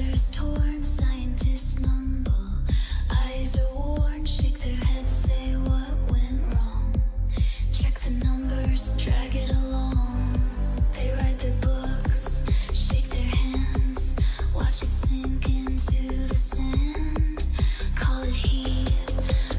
Feathers torn, scientists mumble. Eyes are worn, shake their heads, say what went wrong. Check the numbers, drag it along. They write their books, shake their hands, watch it sink into the sand. Call it heat,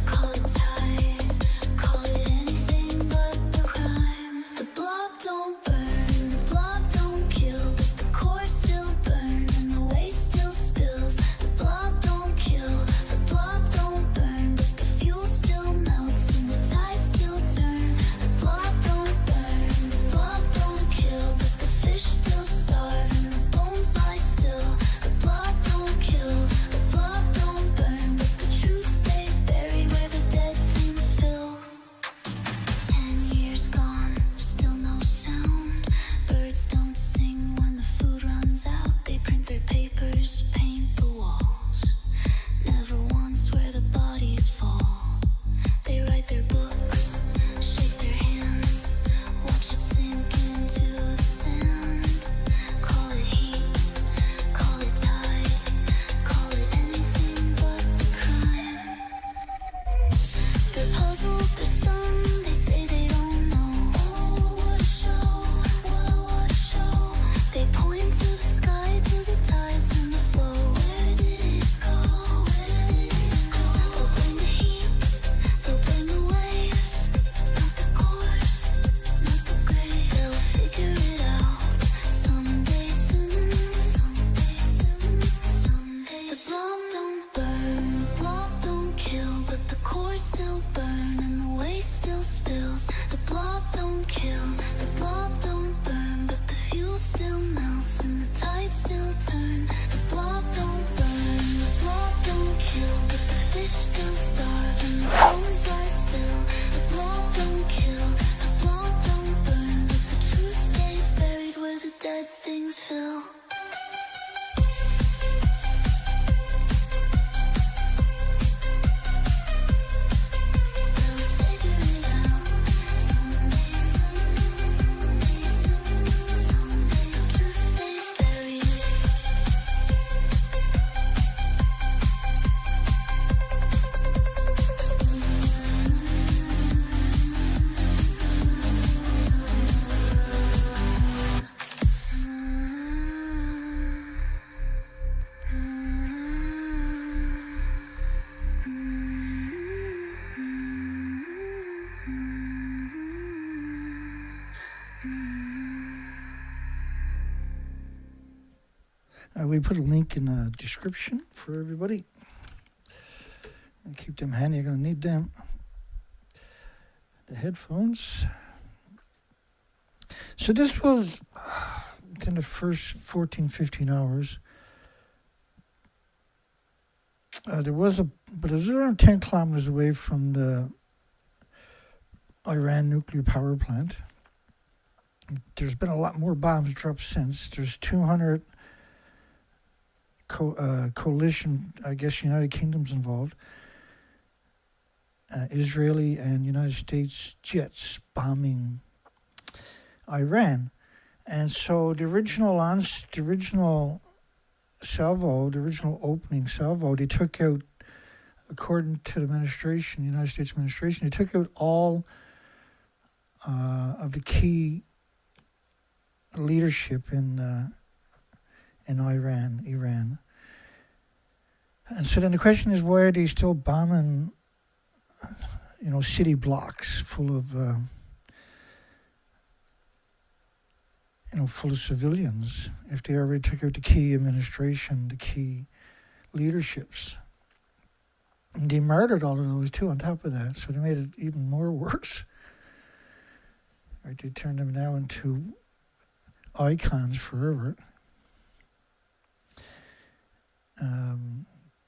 call it tide, call it anything but the crime. The blob don't burn, the blob don't kill, but the core still burn and the waste still spills. The blob don't kill, the blob don't burn, but the fuel still melts and the tides still turn. The blob don't burn, the blob don't kill, but the fish still starve and the bones lie still. The blob don't kill, the blob don't burn, but the truth stays buried where the dead things fill. 10 years gone, still no sound. Birds don't sing when the food runs out. They print their papers, paint the walls. Never once where the bodies fall. They write their books, shake their hands, watch it sink into the sand. Call it heat, call it tide, call it anything but the crime. They're puzzled, they're stunned, they say they don't know. Oh, what a show, what a show. They point to the sky, to the tides and the flow. Where did it go, where did it go? They'll blame the heat, they'll blame the waves, not the course, not the grave. They'll figure it out someday soon, someday soon, someday. The blob don't burn, the blob don't kill, but the core still burn and the waste still spills. The blob don't kill, the blob don't burn, but the fuel still melts and the tides still turn. The blob don't burn, the blob don't kill, but the fish still starve and the bones lie still. The blob don't kill, the blob don't burn, but the truth stays buried where the dead things fill. They'll figure it out someday soon, someday the truth stays buried. We put a link in the description for everybody. And keep them handy, you're going to need them. The headphones. So this was within the first 14, 15 hours. But it was around 10 kilometers away from the Iran nuclear power plant. There's been a lot more bombs dropped since. There's 200 coalition, I guess United Kingdom's involved. Israeli and United States jets bombing Iran. And so the original opening salvo, they took out, according to the administration, United States administration, they took out all of the key leadership in Iran. And so then the question is, why are they still bombing, city blocks full of, full of civilians, if they already took out the key administration, the key leaderships? And they murdered all of those too on top of that, so they made it even more worse. Right, they turned them now into icons forever.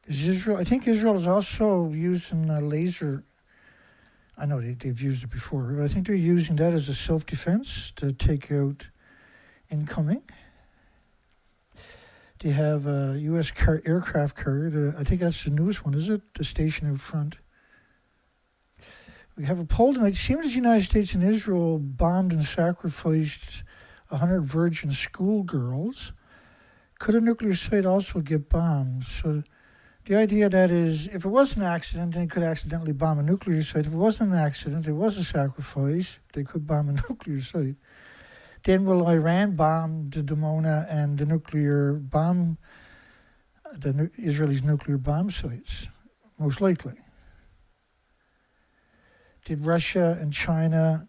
Is Israel? I think Israel is also using a laser. I know they've used it before, but I think they're using that as a self-defense to take out incoming. They have a U.S. aircraft carrier. I think that's the newest one, is it? The station out front. We have a poll tonight. It seems the United States and Israel bombed and sacrificed 100 virgin schoolgirls, could a nuclear site also get bombed? So the idea that is, if it was an accident, then it could accidentally bomb a nuclear site. If it wasn't an accident, it was a sacrifice, they could bomb a nuclear site. Then will Iran bomb the Dimona and the nuclear bomb, Israel's nuclear bomb sites? Most likely. Did Russia and China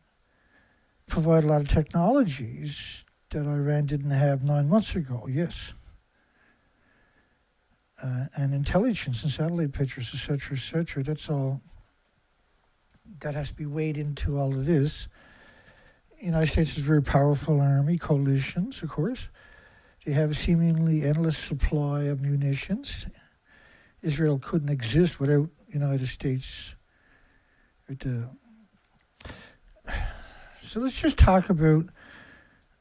provide a lot of technologies that Iran didn't have 9 months ago? Yes. And intelligence and satellite pictures, etc., etc. That's all. That has to be weighed into all of this. The United States is a very powerful army, coalitions, of course. They have a seemingly endless supply of munitions. Israel couldn't exist without United States. So let's just talk about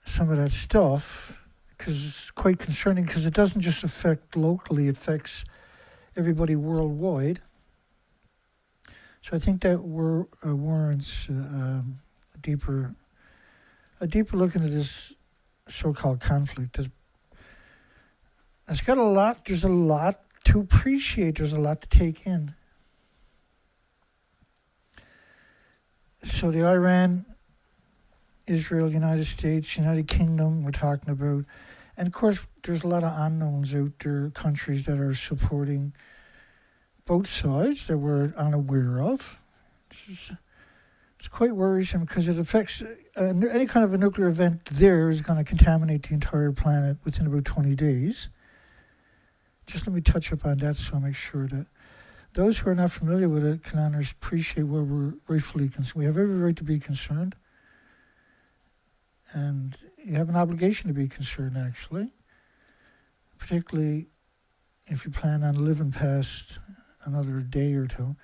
some of that stuff, because it's quite concerning, because it doesn't just affect locally, it affects everybody worldwide. So I think that warrants a deeper look into this so-called conflict. It's got a lot, there's a lot to appreciate, there's a lot to take in. So the Iran, Israel, United States, United Kingdom, we're talking about. And of course, there's a lot of unknowns out there, countries that are supporting both sides that we're unaware of. It's quite worrisome because it affects any kind of a nuclear event there is going to contaminate the entire planet within about 20 days. Just let me touch upon that so I make sure that those who are not familiar with it can appreciate where we're rightfully concerned. We have every right to be concerned. And you have an obligation to be concerned, actually. Particularly if you plan on living past another day or two.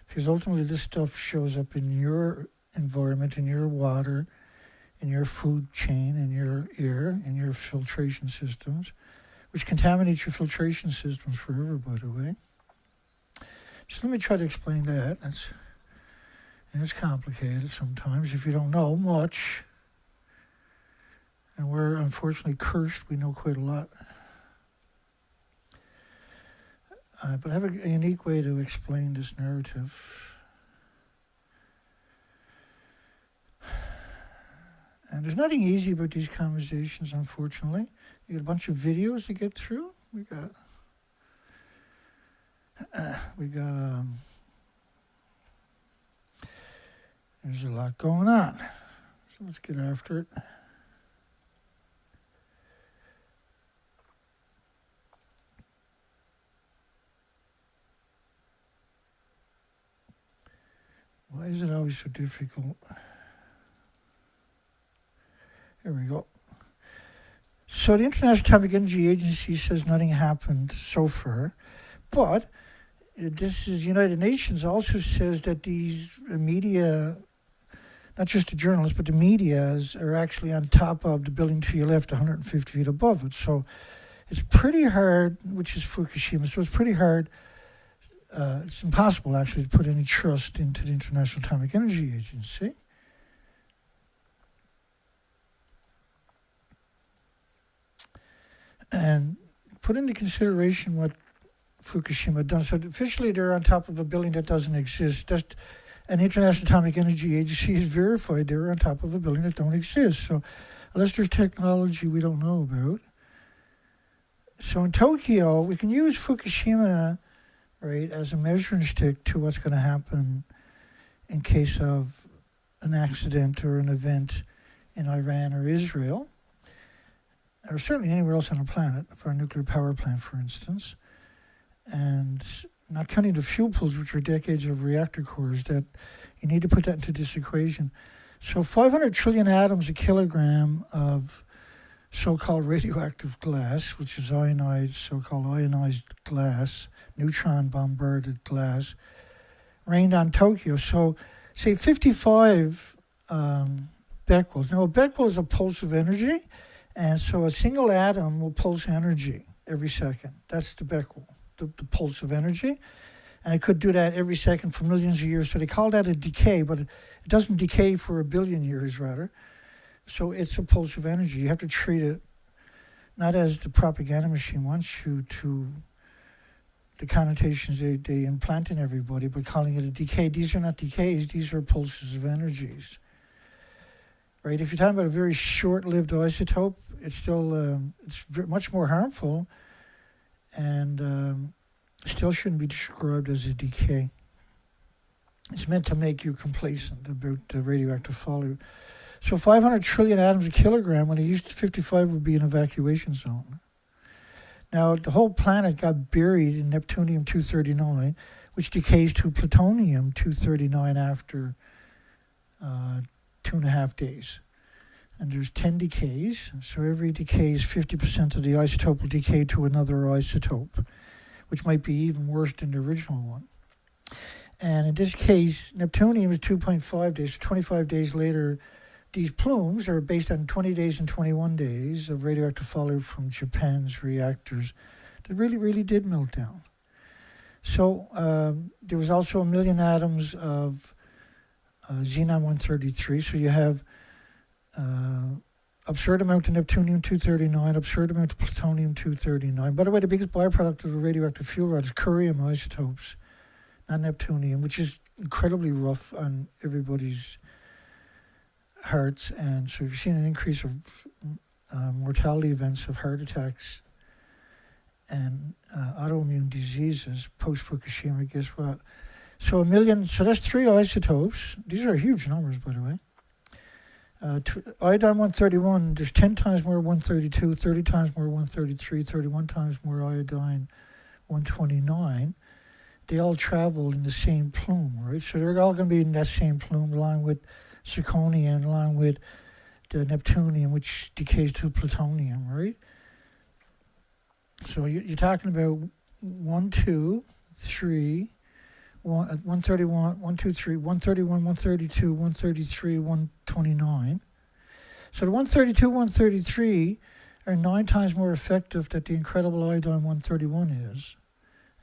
Because ultimately this stuff shows up in your environment, in your water, in your food chain, in your air, in your filtration systems, which contaminates your filtration systems forever, by the way. So let me try to explain that. It's complicated sometimes if you don't know much. And we're unfortunately cursed. We know quite a lot. But I have a unique way to explain this narrative. And there's nothing easy about these conversations, unfortunately. You got a bunch of videos to get through. We got there's a lot going on. So let's get after it. Why is it always so difficult? Here we go. So the International Atomic Energy Agency says nothing happened so far, but this is United Nations also says that these media, not just the journalists, but the media are actually on top of the building to your left, 150 feet above it. So it's pretty hard, which is Fukushima, so it's pretty hard. It's impossible, actually, to put any trust into the International Atomic Energy Agency. And put into consideration what Fukushima done. So officially, they're on top of a building that doesn't exist. And the International Atomic Energy Agency has verified they're on top of a building that don't exist. So unless there's technology we don't know about. So in Tokyo, we can use Fukushima, right, as a measuring stick to what's going to happen in case of an accident or an event in Iran or Israel, or certainly anywhere else on the planet, for a nuclear power plant, for instance. And not counting the fuel pools, which are decades of reactor cores, that you need to put that into this equation. So 500 trillion atoms a kilogram of so-called radioactive glass, which is ionized, so-called ionized glass, neutron-bombarded glass, rained on Tokyo. So, say 55 becquerels. Now, a becquerel is a pulse of energy, and so a single atom will pulse energy every second. That's the becquerel, the pulse of energy. And it could do that every second for millions of years. So they call that a decay, but it doesn't decay for a billion years, rather. So it's a pulse of energy. You have to treat it not as the propaganda machine wants you to, the connotations they implant in everybody, but calling it a decay. These are not decays, these are pulses of energies. Right? If you're talking about a very short-lived isotope, it's still much more harmful, and still shouldn't be described as a decay. It's meant to make you complacent about the radioactive fallout. So 500 trillion atoms a kilogram, when it used to 55, would be an evacuation zone. Now, the whole planet got buried in neptunium-239, which decays to plutonium-239 after 2.5 days. And there's 10 decays, so every decay is 50% of the isotope will decay to another isotope, which might be even worse than the original one. And in this case, neptunium is 2.5 days, so 25 days later, these plumes are based on 20 days and 21 days of radioactive fallout from Japan's reactors that really, really did melt down. So there was also 1 million atoms of xenon-133, so you have absurd amount of neptunium-239, absurd amount of plutonium-239. By the way, the biggest byproduct of the radioactive fuel rod is curium isotopes, not neptunium, which is incredibly rough on everybody's hearts. And so if you've seen an increase of mortality events of heart attacks and autoimmune diseases post-Fukushima, guess what? So 1 million, so that's 3 isotopes. These are huge numbers, by the way. Iodine-131, there's 10 times more 132, 30 times more 133, 31 times more iodine-129. They all travel in the same plume, right? So they're all going to be in that same plume, along with zirconium, along with the neptunium, which decays to plutonium, right? So you're talking about 1, 2, 3, 131, 1, 2, 3, 131, 132, 133, 129. So the 132, 133 are 9 times more effective than the incredible iodine-131 is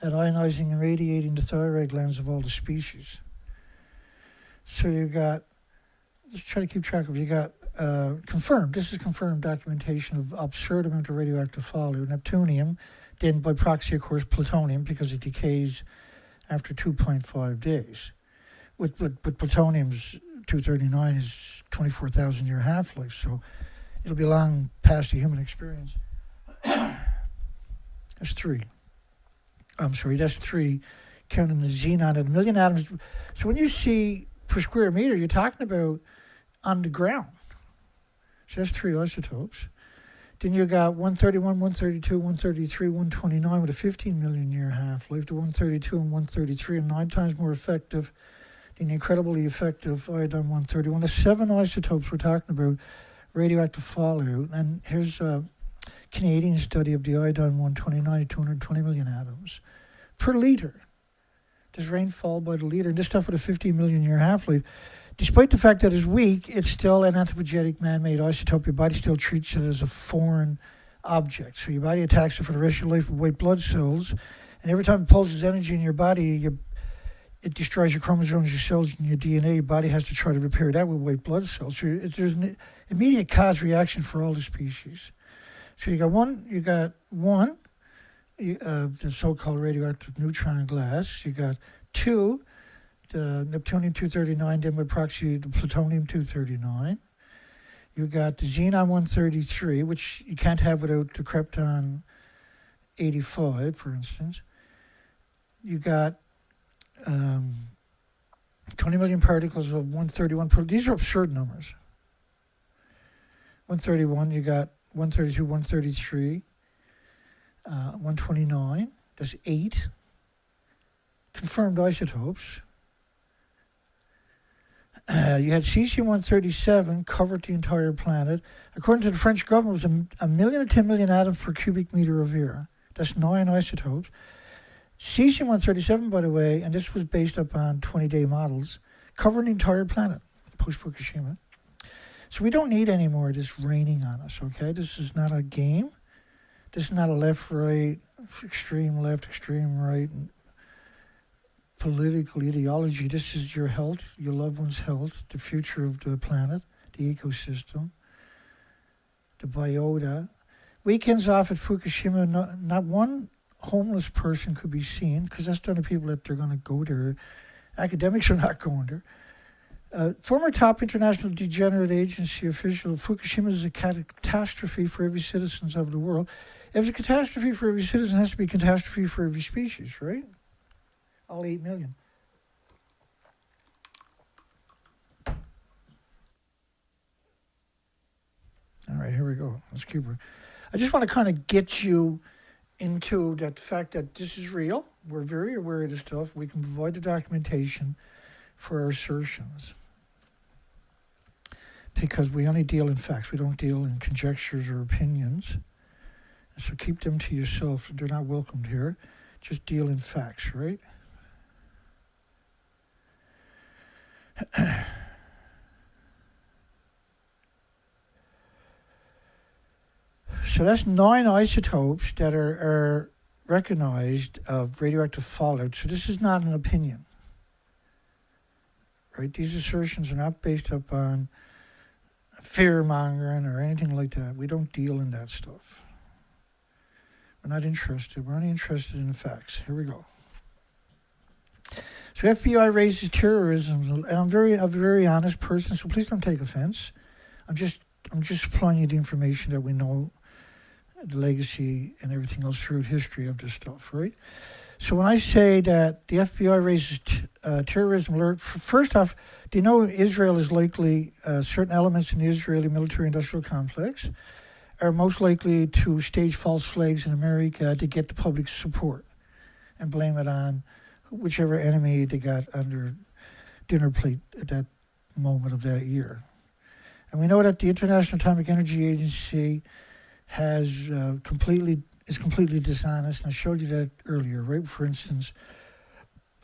at ionizing and radiating the thyroid glands of all the species. So you got, let's try to keep track of, you got confirmed, this is confirmed documentation of absurd amount of radioactive fallout. Neptunium, then by proxy, of course, plutonium, because it decays after 2.5 days. With plutonium's 239 is 24,000 year half-life, so it'll be long past the human experience. That's 3. I'm sorry, that's 3, counting the xenon at 1 million atoms. So when you see per square meter, you're talking about on the ground. So that's 3 isotopes. Then you got 131, 132, 133, 129 with a 15 million year half-life. The 132 and 133 are 9 times more effective than the incredibly effective iodine-131. The 7 isotopes we're talking about radioactive fallout. And here's a Canadian study of the iodine-129 at 220 million atoms per liter. There's rainfall by the liter. And this stuff with a 15 million year half-life. Despite the fact that it's weak, it's still an anthropogenic man-made isotope. Your body still treats it as a foreign object. So your body attacks it for the rest of your life with white blood cells. And every time it pulses energy in your body, it destroys your chromosomes, your cells, and your DNA. Your body has to try to repair that with white blood cells. So there's an immediate cause reaction for all the species. So you got one, the so-called radioactive neutron glass. You got 2, the neptunium-239, then by proxy, the plutonium-239. You got the xenon-133, which you can't have without the krypton-85, for instance. You got 20 million particles of 131. These are absurd numbers. 131, you got 132, 133, 129. That's 8 confirmed isotopes. You had cesium-137 covered the entire planet. According to the French government, it was a million to 10 million atoms per cubic meter of air. That's 9 isotopes. Cesium-137, by the way, and this was based upon 20-day models, covered the entire planet post-Fukushima. So we don't need any more of this raining on us, okay? This is not a game. This is not a left-right, extreme left, extreme right, political ideology. This is your health, your loved one's health, the future of the planet, the ecosystem, the biota. Weekends off at Fukushima, not one homeless person could be seen, because that's the only people that they're going to go there. Academics are not going there. Former top international degenerate agency official, Fukushima is a catastrophe for every citizen of the world. If it's a catastrophe for every citizen, it has to be a catastrophe for every species, right? All 8 million. All right, here we go. Let's keep it. I just want to kind of get you into that fact that this is real. We're very aware of this stuff. We can provide the documentation for our assertions, because we only deal in facts. We don't deal in conjectures or opinions. So keep them to yourself. They're not welcomed here. Just deal in facts, right? So that's 9 isotopes that are recognized of radioactive fallout. So this is not an opinion, right? These assertions are not based upon fear-mongering or anything like that. We don't deal in that stuff. We're not interested. We're only interested in the facts. Here we go. So FBI raises terrorism, and I'm a very honest person, so please don't take offense. I'm just supplying you the information that we know, the legacy and everything else throughout history of this stuff, right? So when I say that the FBI raises terrorism alert, first off, do you know Israel is likely, certain elements in the Israeli military-industrial complex are most likely to stage false flags in America to get the public support and blame it on whichever enemy they got on their dinner plate at that moment of that year. And we know that the International Atomic Energy Agency is completely dishonest, and I showed you that earlier, right? For instance,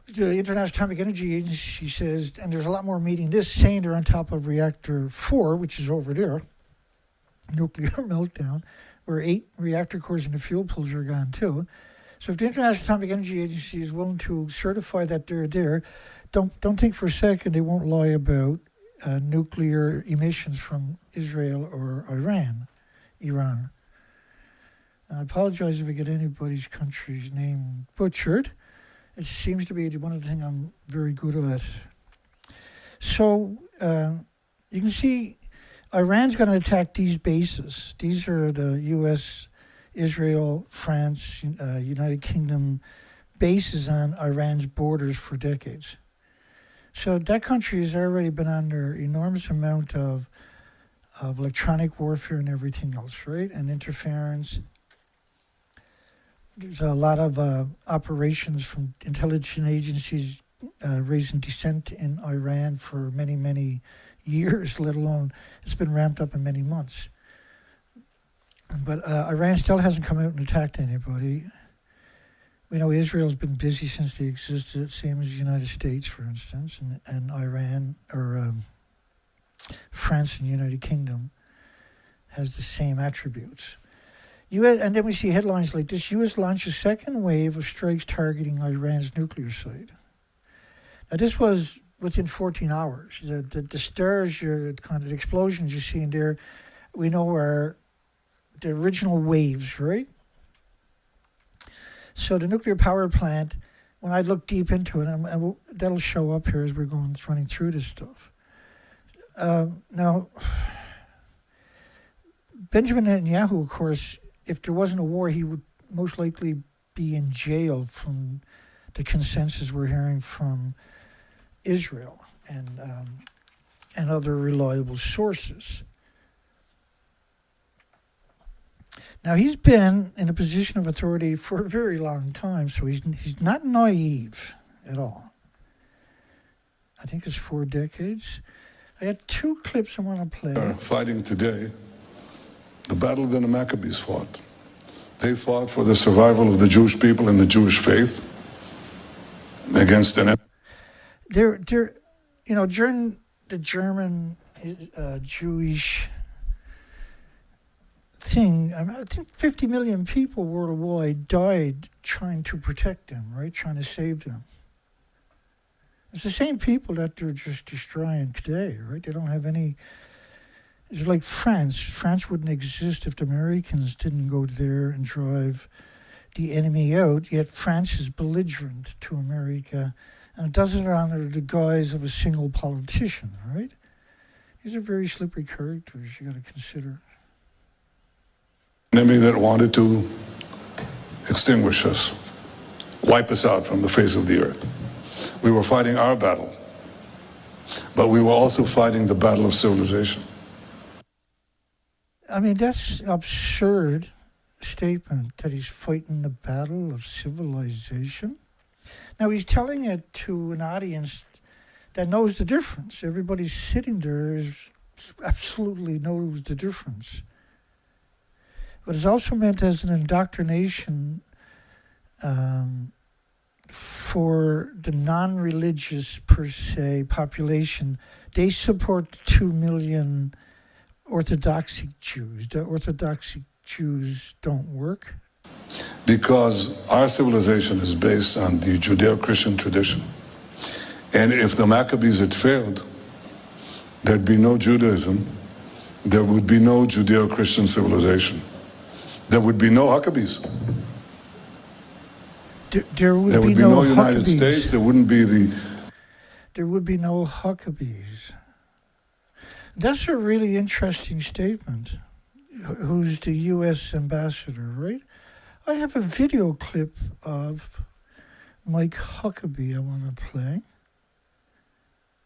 the International Atomic Energy Agency says, and there's a lot more meeting this, saying they're on top of reactor 4, which is over there, nuclear meltdown, where 8 reactor cores and the fuel pools are gone too. So if the International Atomic Energy Agency is willing to certify that they're there, don't think for a second they won't lie about nuclear emissions from Israel or Iran. I apologize if I get anybody's country's name butchered. It seems to be one of the things I'm very good at. So you can see Iran's going to attack these bases. These are the U.S., Israel, France, United Kingdom bases on Iran's borders for decades. So that country has already been under enormous amount of electronic warfare and everything else, right? And interference. There's a lot of operations from intelligence agencies raising dissent in Iran for many, many years, let alone it's been ramped up in many months. But Iran still hasn't come out and attacked anybody. We know Israel's been busy since they existed, same as the United States, for instance, and Iran, or France and the United Kingdom has the same attributes. And then we see headlines like this: U.S. launches second wave of strikes targeting Iran's nuclear site. Now, this was within 14 hours. The stars, kind of the explosions you're seeing there, we know are the original waves, right? So the nuclear power plant, when I look deep into it, and that'll show up here as we're running through this stuff. Now, Benjamin Netanyahu, of course, if there wasn't a war, he would most likely be in jail from the consensus we're hearing from Israel and other reliable sources. Now, he's been in a position of authority for a very long time, so he's not naive at all. I think it's 4 decades. I got 2 clips I want to play. Fighting today, the battle that the Maccabees fought. They fought for the survival of the Jewish people and the Jewish faith against an... They're during the German Jewish thing, I think 50 million people worldwide died trying to protect them, right? Trying to save them. It's the same people that they're just destroying today, right? They don't have any It's like France. France wouldn't exist if the Americans didn't go there and drive the enemy out, yet France is belligerent to America, and it does it under the guise of a single politician, right? These are very slippery characters you got to consider. Enemy that wanted to extinguish us, wipe us out from the face of the earth. We were fighting our battle, but we were also fighting the battle of civilization. I mean, that's absurd statement that he's fighting the battle of civilization. Now, he's telling it to an audience that knows the difference. Everybody sitting there absolutely knows the difference. But it's also meant as an indoctrination for the non-religious, per se, population. They support 2 million Orthodoxic Jews. The Orthodoxic Jews don't work. Because our civilization is based on the Judeo-Christian tradition. And if the Maccabees had failed, there'd be no Judaism, there would be no Judeo-Christian civilization. There would be no Maccabees. There would be no no United Huckabees. States, there wouldn't be the... There would be no Huckabees. That's a really interesting statement. Who's the U.S. ambassador, right? I have a video clip of Mike Huckabee I want to play,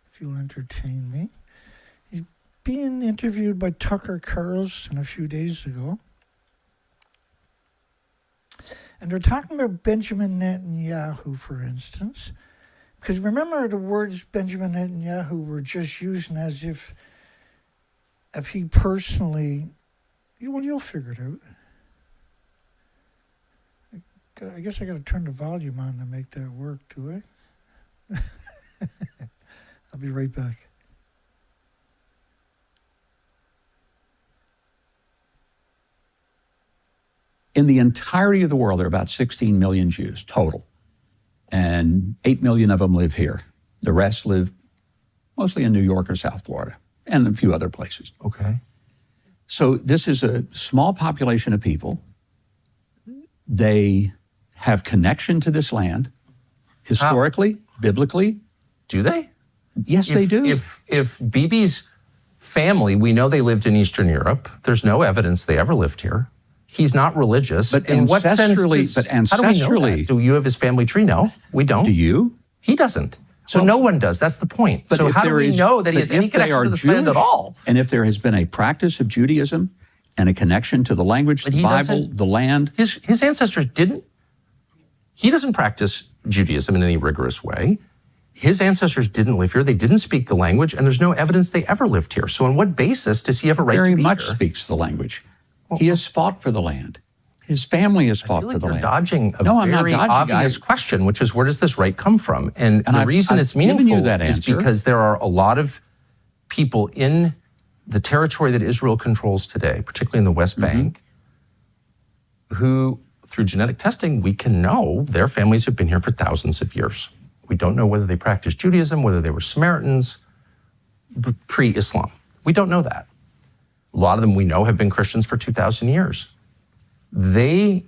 if you'll entertain me. He's being interviewed by Tucker Carlson a few days ago. And they're talking about Benjamin Netanyahu, for instance. Because remember, the words Benjamin Netanyahu were just using as if he personally... Well, you'll figure it out. I guess I got to turn the volume on to make that work, do I? I'll be right back. In the entirety of the world, there are about 16 million Jews total. And 8 million of them live here. The rest live mostly in New York or South Florida and a few other places. Okay. So this is a small population of people. They have connection to this land, historically, biblically. Do they? Yes, they do. If Bibi's family, we know they lived in Eastern Europe. There's no evidence they ever lived here. He's not religious. But in what sense how do we know ancestrally, that? Do you have his family tree? No, we don't. Do you? He doesn't. So no one does. That's the point. But so how do we know that he has any connection to this land at all? And if there has been a practice of Judaism and a connection to the language, the Bible, the land. His ancestors didn't. He doesn't practice Judaism in any rigorous way. His ancestors didn't live here. They didn't speak the language, and there's no evidence they ever lived here. So on what basis does he have a right to be here? Very much speaks the language. He has fought for the land. His family has fought for the land. You're dodging a I'm not very dodging, obvious question, which is, where does this right come from? And the reason it's meaningful is because there are a lot of people in the territory that Israel controls today, particularly in the West Bank, who, through genetic testing, we can know their families have been here for thousands of years. We don't know whether they practiced Judaism, whether they were Samaritans, pre-Islam. We don't know that. A lot of them we know have been Christians for 2,000 years. They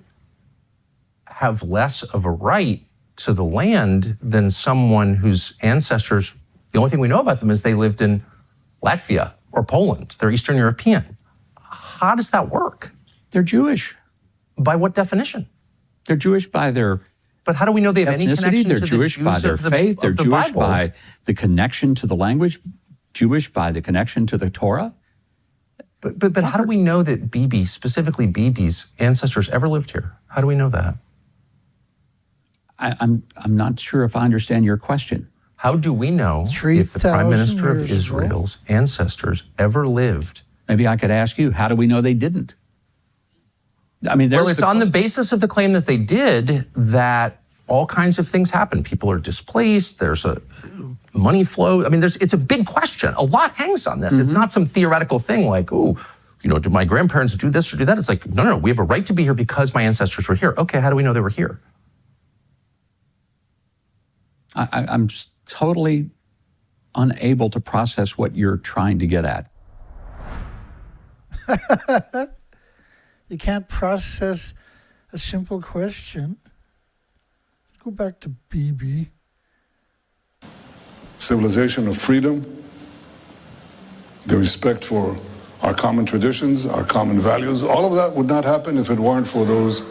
have less of a right to the land than someone whose ancestors, the only thing we know about them is they lived in Latvia or Poland. They're Eastern European. How does that work? They're Jewish. By what definition? They're Jewish by their But how do we know they have any connection they're to Jewish the Jews by their faith. They're Jewish Bible? by the connection to the language. Jewish by the connection to the Torah. But how do we know that Bibi, specifically Bibi's ancestors, ever lived here? How do we know that? I'm not sure if I understand your question. How do we know if the Prime Minister of Israel's ancestors ever lived? Maybe I could ask you, how do we know they didn't? I mean, well, it's on the basis of the claim that they did that all kinds of things happen. People are displaced. There's a money flow. I mean, it's a big question. A lot hangs on this. It's not some theoretical thing like, oh, you know, did my grandparents do this or do that? It's like, no, we have a right to be here because my ancestors were here. Okay, how do we know they were here? I'm totally unable to process what you're trying to get at. You can't process a simple question. Go back to BB. Civilization of freedom, the respect for our common traditions, our common values, all of that would not happen if it weren't for those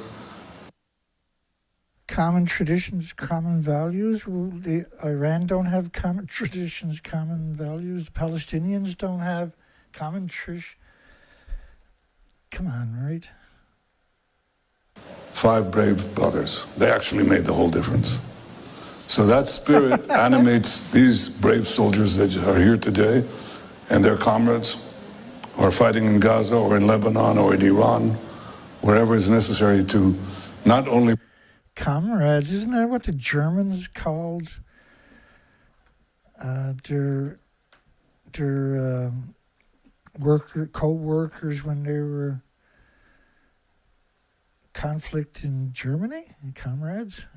common traditions, common values. The Iran don't have common traditions, common values. The Palestinians don't have common Come on, right? 5 brave brothers. They actually made the whole difference. So that spirit animates these brave soldiers that are here today and their comrades who are fighting in Gaza or in Lebanon or in Iran, wherever is necessary to not only... Comrades, isn't that what the Germans called their co-workers when they were conflict in Germany? Comrades?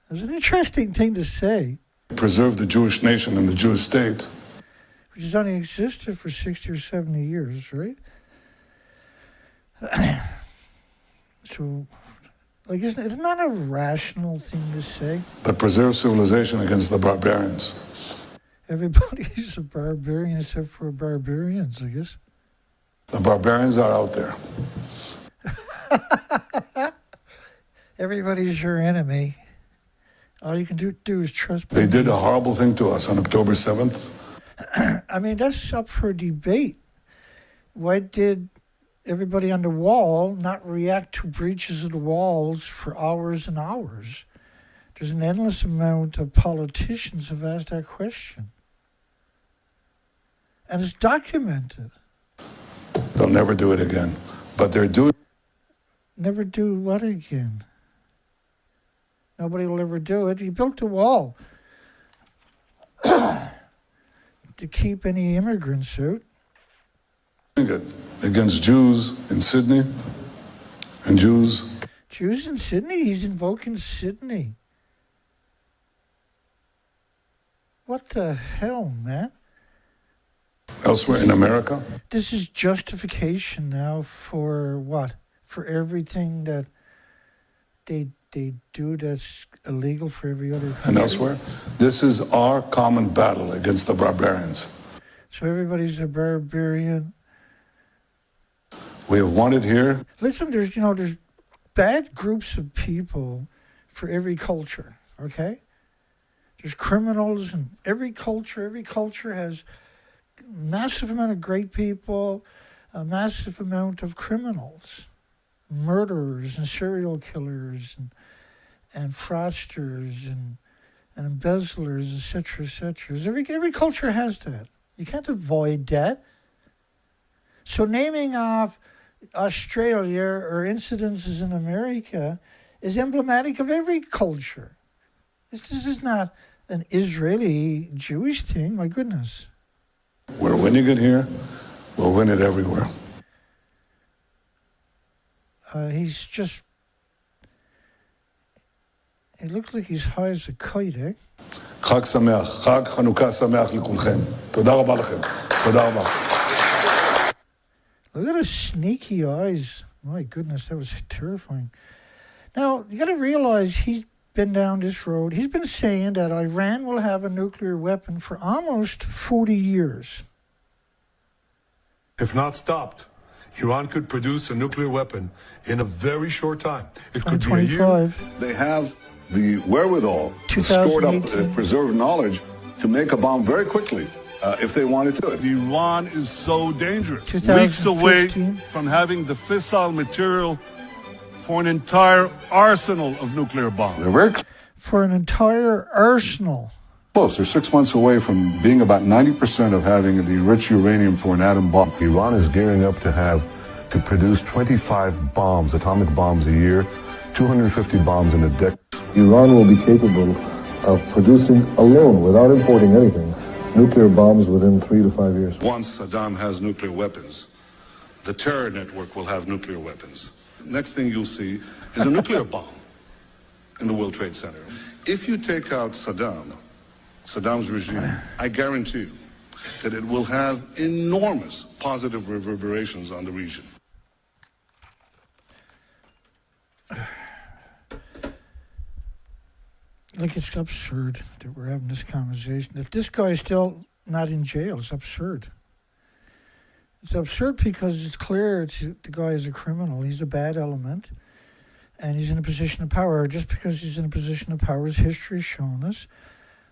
It's an interesting thing to say. Preserve the Jewish nation and the Jewish state. Which has only existed for 60 or 70 years, right? So, like, isn't it not a rational thing to say? But preserve civilization against the barbarians. Everybody's a barbarian except for barbarians, I guess. The barbarians are out there. Everybody's your enemy. All you can do is trust. They did a horrible thing to us on October 7th. I mean, that's up for debate. Why did everybody on the wall not react to breaches of the walls for hours and hours? There's an endless amount of politicians have asked that question. And it's documented. They'll never do it again. But they're doing... Never do what again? Nobody will ever do it. He built a wall to keep any immigrants out. Against Jews in Sydney and Jews... Jews in Sydney? He's invoking Sydney. What the hell, man? Elsewhere in America? This is justification now for what? For everything that they do that's illegal for every other country? And elsewhere? This is our common battle against the barbarians. So everybody's a barbarian. We have wanted here. Listen, there's bad groups of people for every culture, okay? There's criminals in every culture. Every culture has a massive amount of great people, a massive amount of criminals, murderers and serial killers and fraudsters and embezzlers, etc., etc. Every culture has that. You can't avoid that. So naming off Australia or incidences in America is emblematic of every culture. This is not an Israeli Jewish thing, my goodness. We're winning it here, we'll win it everywhere. He's just... He looks like he's high as a kite, eh? חג שמח, חג חנוכה שמח לכולכם. תודה רבה לכם. תודה רבה. Look at his sneaky eyes. My goodness, that was terrifying. Now, you got to realize he's been down this road. He's been saying that Iran will have a nuclear weapon for almost 40 years. If not stopped, Iran could produce a nuclear weapon in a very short time. It could be a year. They have the wherewithal, the stored up, preserved knowledge to make a bomb very quickly if they wanted to. Iran is so dangerous. Weeks away from having the fissile material for an entire arsenal of nuclear bombs. They're very for an entire arsenal. Close. They're 6 months away from being about 90% of having the rich uranium for an atom bomb. Iran is gearing up to produce 25 bombs, atomic bombs a year, 250 bombs in a decade. Iran will be capable of producing alone, without importing anything, nuclear bombs within 3 to 5 years. Once Saddam has nuclear weapons, the terror network will have nuclear weapons. Next thing you'll see is a nuclear bomb in the World Trade Center. If you take out Saddam's regime, I guarantee you, that it will have enormous positive reverberations on the region. Like, it's absurd that we're having this conversation. That this guy is still not in jail. It's absurd. It's absurd because it's clear the guy is a criminal. He's a bad element. And he's in a position of power. Just because he's in a position of power, as history has shown us,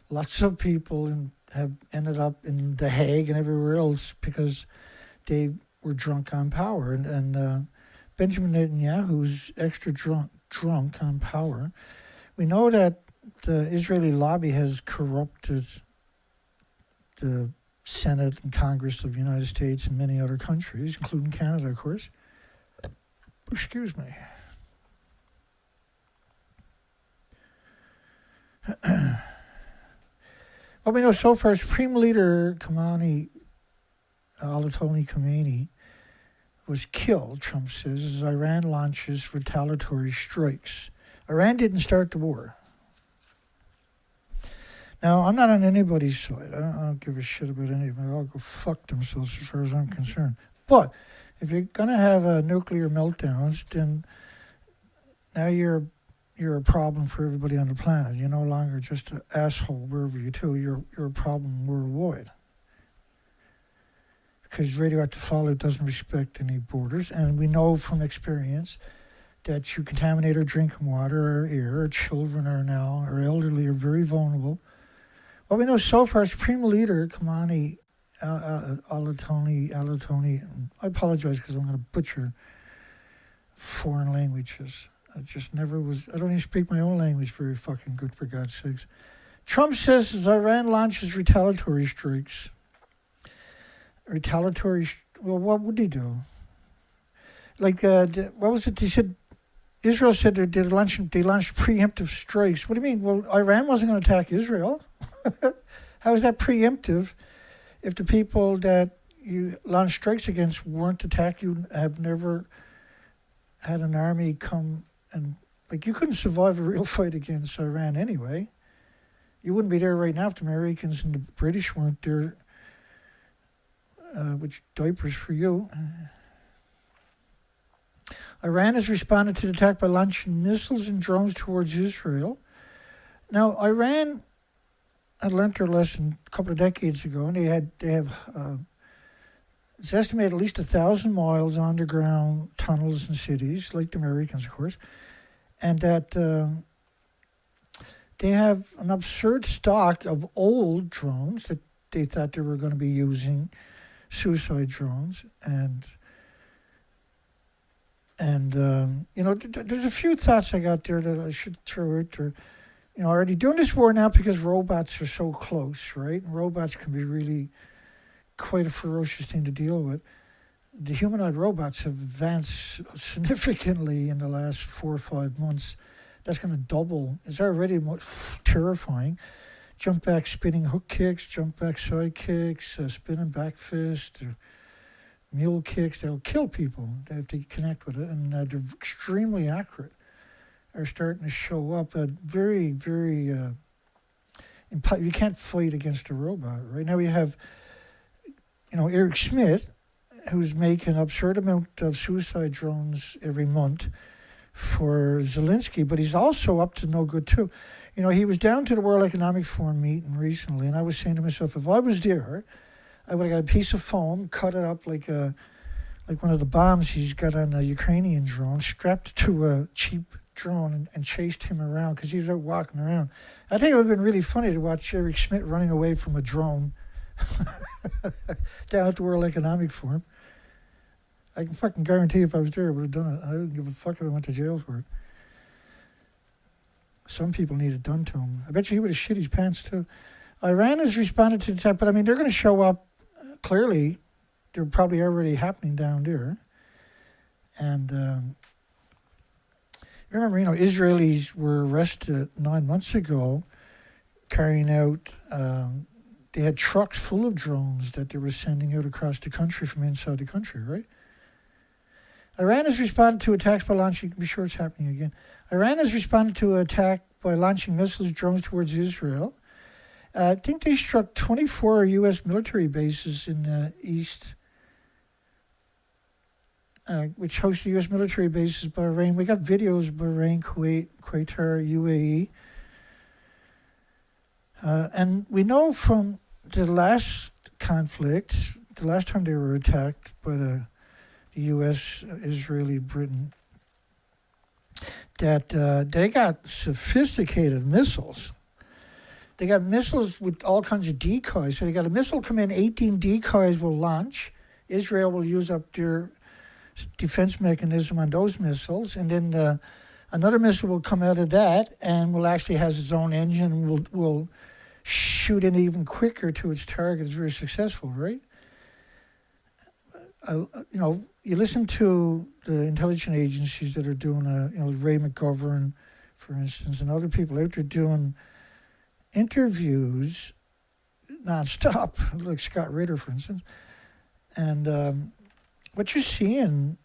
lots of people have ended up in The Hague and everywhere else because they were drunk on power. And Benjamin Netanyahu's extra drunk on power. We know that the Israeli lobby has corrupted the Senate and Congress of the United States and many other countries, including Canada, of course. Excuse me. Well, we know so far, Supreme Leader Ayatollah Khamenei was killed, Trump says, as Iran launches retaliatory strikes. Iran didn't start the war. Now, I'm not on anybody's side. I don't give a shit about any of them. They'll go fuck themselves as far as I'm concerned. But if you're going to have nuclear meltdowns, then now you're a problem for everybody on the planet. You're no longer just an asshole wherever you do. You're a problem worldwide. Because radioactive fallout doesn't respect any borders. And we know from experience that you contaminate our drinking water, our air, our children are now, our elderly are very vulnerable. Well, we know so far, Supreme Leader Khamenei, Alatoni, I apologize because I'm going to butcher foreign languages. I just never was, I don't even speak my own language very fucking good, for God's sakes. Trump says as Iran launches retaliatory strikes. Well, what would he do? Like, what was it? He said, Israel said they launched preemptive strikes. What do you mean? Well, Iran wasn't going to attack Israel. How is that preemptive if the people that you launched strikes against weren't attacked? You have never had an army come and, like, you couldn't survive a real fight against Iran anyway. You wouldn't be there right now if the Americans and the British weren't there, which diapers for you. Iran has responded to the attack by launching missiles and drones towards Israel. Now, Iran had learned their lesson a couple of decades ago, and they have it's estimated at least 1,000 miles underground tunnels and cities, like the Americans, of course, and that they have an absurd stock of old drones that they thought they were going to be using, suicide drones, and there's a few thoughts I got there that I should throw out there. Already doing this war now because robots are so close, right? And robots can be really quite a ferocious thing to deal with. The humanoid robots have advanced significantly in the last 4 or 5 months. That's going to double. It's already terrifying. Jump back spinning hook kicks, jump back side kicks, spinning back fist, mule kicks. They'll kill people if they connect with it. And they're extremely accurate. Are starting to show up. Very, very. You can't fight against a robot. Right now we have, Eric Schmidt, who's making an absurd amount of suicide drones every month for Zelensky, but he's also up to no good too. He was down to the World Economic Forum meeting recently, and I was saying to myself, if I was there, I would have got a piece of foam, cut it up like one of the bombs he's got on a Ukrainian drone, strapped to a cheap drone and chased him around because he was out walking around. I think it would have been really funny to watch Eric Schmidt running away from a drone down at the World Economic Forum. I can fucking guarantee if I was there, I would have done it. I wouldn't give a fuck if I went to jail for it. Some people need it done to him. I bet you he would have shit his pants too. Iran has responded to the attack, but I mean, they're going to show up clearly. They're probably already happening down there. And remember, Israelis were arrested 9 months ago carrying out, they had trucks full of drones that they were sending out across the country from inside the country, right? Iran has responded to attacks by launching, be sure it's happening again. Iran has responded to an attack by launching missiles, drones towards Israel. I think they struck 24 U.S. military bases in the east, which host the U.S. military bases, Bahrain. We got videos, Bahrain, Kuwait, Qatar, UAE. And we know from the last conflict, the last time they were attacked by the U.S., Israeli, Britain, that they got sophisticated missiles. They got missiles with all kinds of decoys. So they got a missile come in, 18 decoys will launch. Israel will use up their defense mechanism on those missiles. And then another missile will come out of that and will actually has its own engine and will shoot in even quicker to its target. It's very successful, right? You listen to the intelligence agencies that are doing, Ray McGovern, for instance, and other people out there doing interviews nonstop, like Scott Ritter, for instance. And what you're seeing,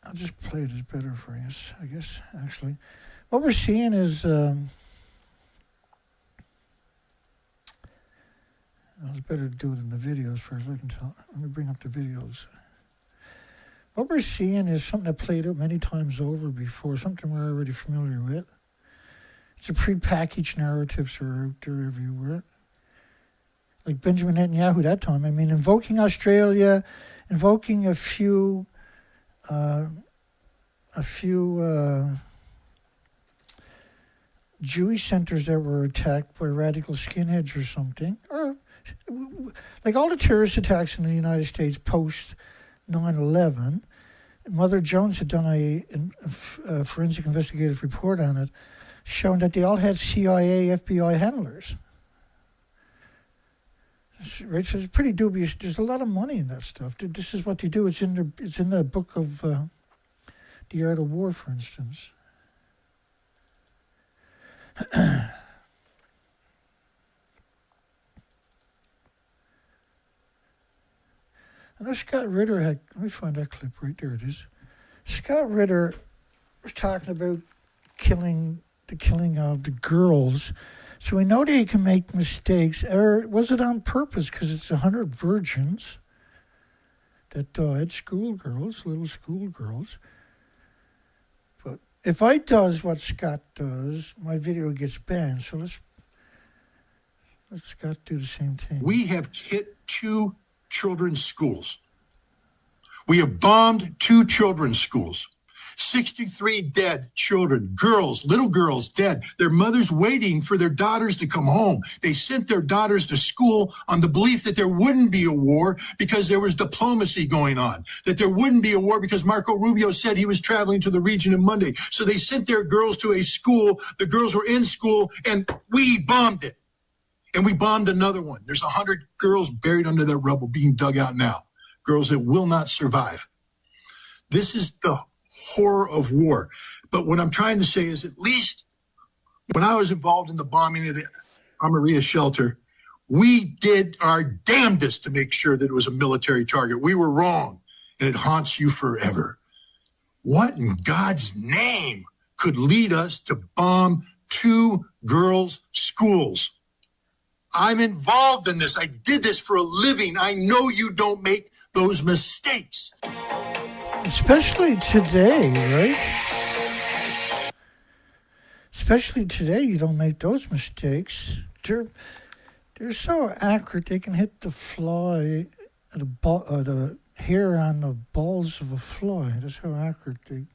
I'll just play it as better for you, I guess, actually. What we're seeing is, it's better to do it in the videos first. Let me bring up the videos. What we're seeing is something that played out many times over before, something we're already familiar with. It's a prepackaged narratives are out there everywhere. Like Benjamin Netanyahu that time. I mean, invoking Australia, invoking a few Jewish centers that were attacked by radical skinheads or something, or like all the terrorist attacks in the United States post 9/11. Mother Jones had done a forensic investigative report on it, showing that they all had CIA, FBI handlers. Right, so it's pretty dubious. There's a lot of money in that stuff. This is what they do. It's in the book of The Art of War, for instance. I know Scott Ritter had, let me find that clip right there. It is. Scott Ritter was talking about the killing of the girls. So we know they can make mistakes. Or was it on purpose? Because it's 100 virgins that died, schoolgirls, little schoolgirls. But if I does what Scott does, my video gets banned. So let's Scott do the same thing. We have hit 2 children's schools. We have bombed 2 children's schools. 63 dead children, girls, little girls dead. Their mothers waiting for their daughters to come home. They sent their daughters to school on the belief that there wouldn't be a war because there was diplomacy going on, that there wouldn't be a war because Marco Rubio said he was traveling to the region on Monday. So they sent their girls to a school. The girls were in school and we bombed it. And we bombed another one. There's 100 girls buried under that rubble being dug out now. Girls that will not survive. This is the horror of war. But what I'm trying to say is, at least when I was involved in the bombing of the Amaria shelter, we did our damnedest to make sure that it was a military target. We were wrong, and it haunts you forever. What in God's name could lead us to bomb 2 girls' schools? I'm involved in this. I did this for a living. I know you don't make those mistakes. Especially today, right? Especially today, you don't make those mistakes. They're so accurate, they can hit the fly, the hair on the balls of a fly. That's how accurate they...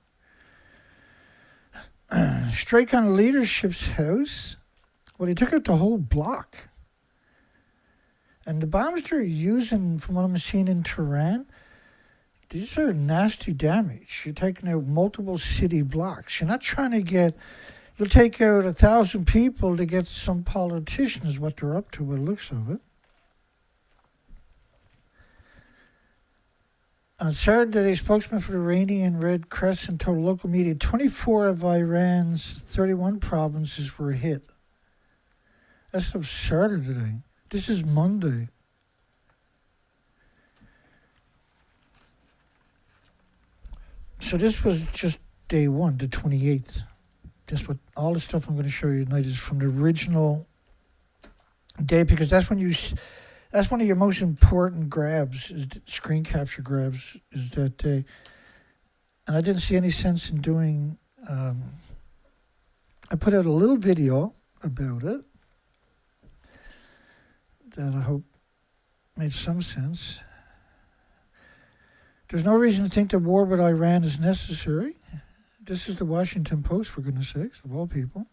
Strike on the leadership's house. Well, they took out the whole block. And the bombs they're using, from what I'm seeing in Tehran, these are nasty damage. You're taking out multiple city blocks. You're not trying to get... You'll take out 1,000 people to get some politicians, what they're up to, by the looks of it. On Saturday, a spokesman for the Iranian Red Crescent told local media 24 of Iran's 31 provinces were hit. That's of Saturday. This is Monday. So this was just day 1, the 28th. Just what all the stuff I'm going to show you tonight is from the original day, because that's when that's one of your most important grabs, is screen capture grabs, is that day. And I didn't see any sense in doing. I put out a little video about it that I hope made some sense. There's no reason to think that war with Iran is necessary. This is the Washington Post, for goodness sakes, of all people.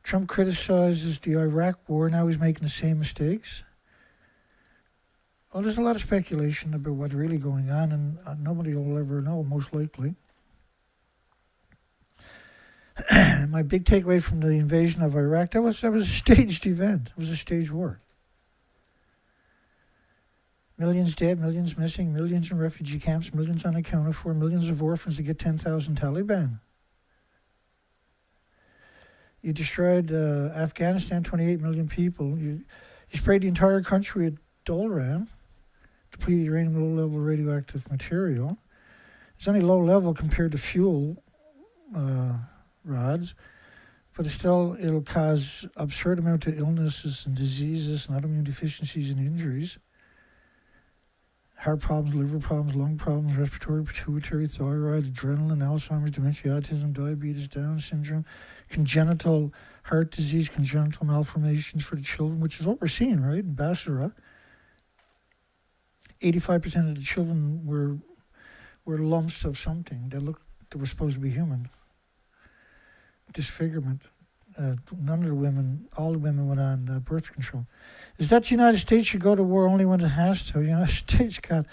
Trump criticizes the Iraq war. Now he's making the same mistakes. Well, there's a lot of speculation about what's really going on, and nobody will ever know, most likely. My big takeaway from the invasion of Iraq, that was a staged event. It was a staged war. Millions dead, millions missing, millions in refugee camps, millions unaccounted for, millions of orphans to get 10,000 Taliban. You destroyed Afghanistan, 28 million people. You sprayed the entire country with Dolram, depleted uranium, low-level radioactive material. It's only low-level compared to fuel rods, but it'll cause absurd amount of illnesses and diseases and autoimmune deficiencies and injuries. Heart problems, liver problems, lung problems, respiratory, pituitary, thyroid, adrenaline, Alzheimer's, dementia, autism, diabetes, Down syndrome, congenital heart disease, congenital malformations for the children, which is what we're seeing, right, in Basra. 85% of the children were lumps of something that were supposed to be human. Disfigurement. None of the women, all the women went on birth control. Is that the United States should go to war only when it has to? The United States got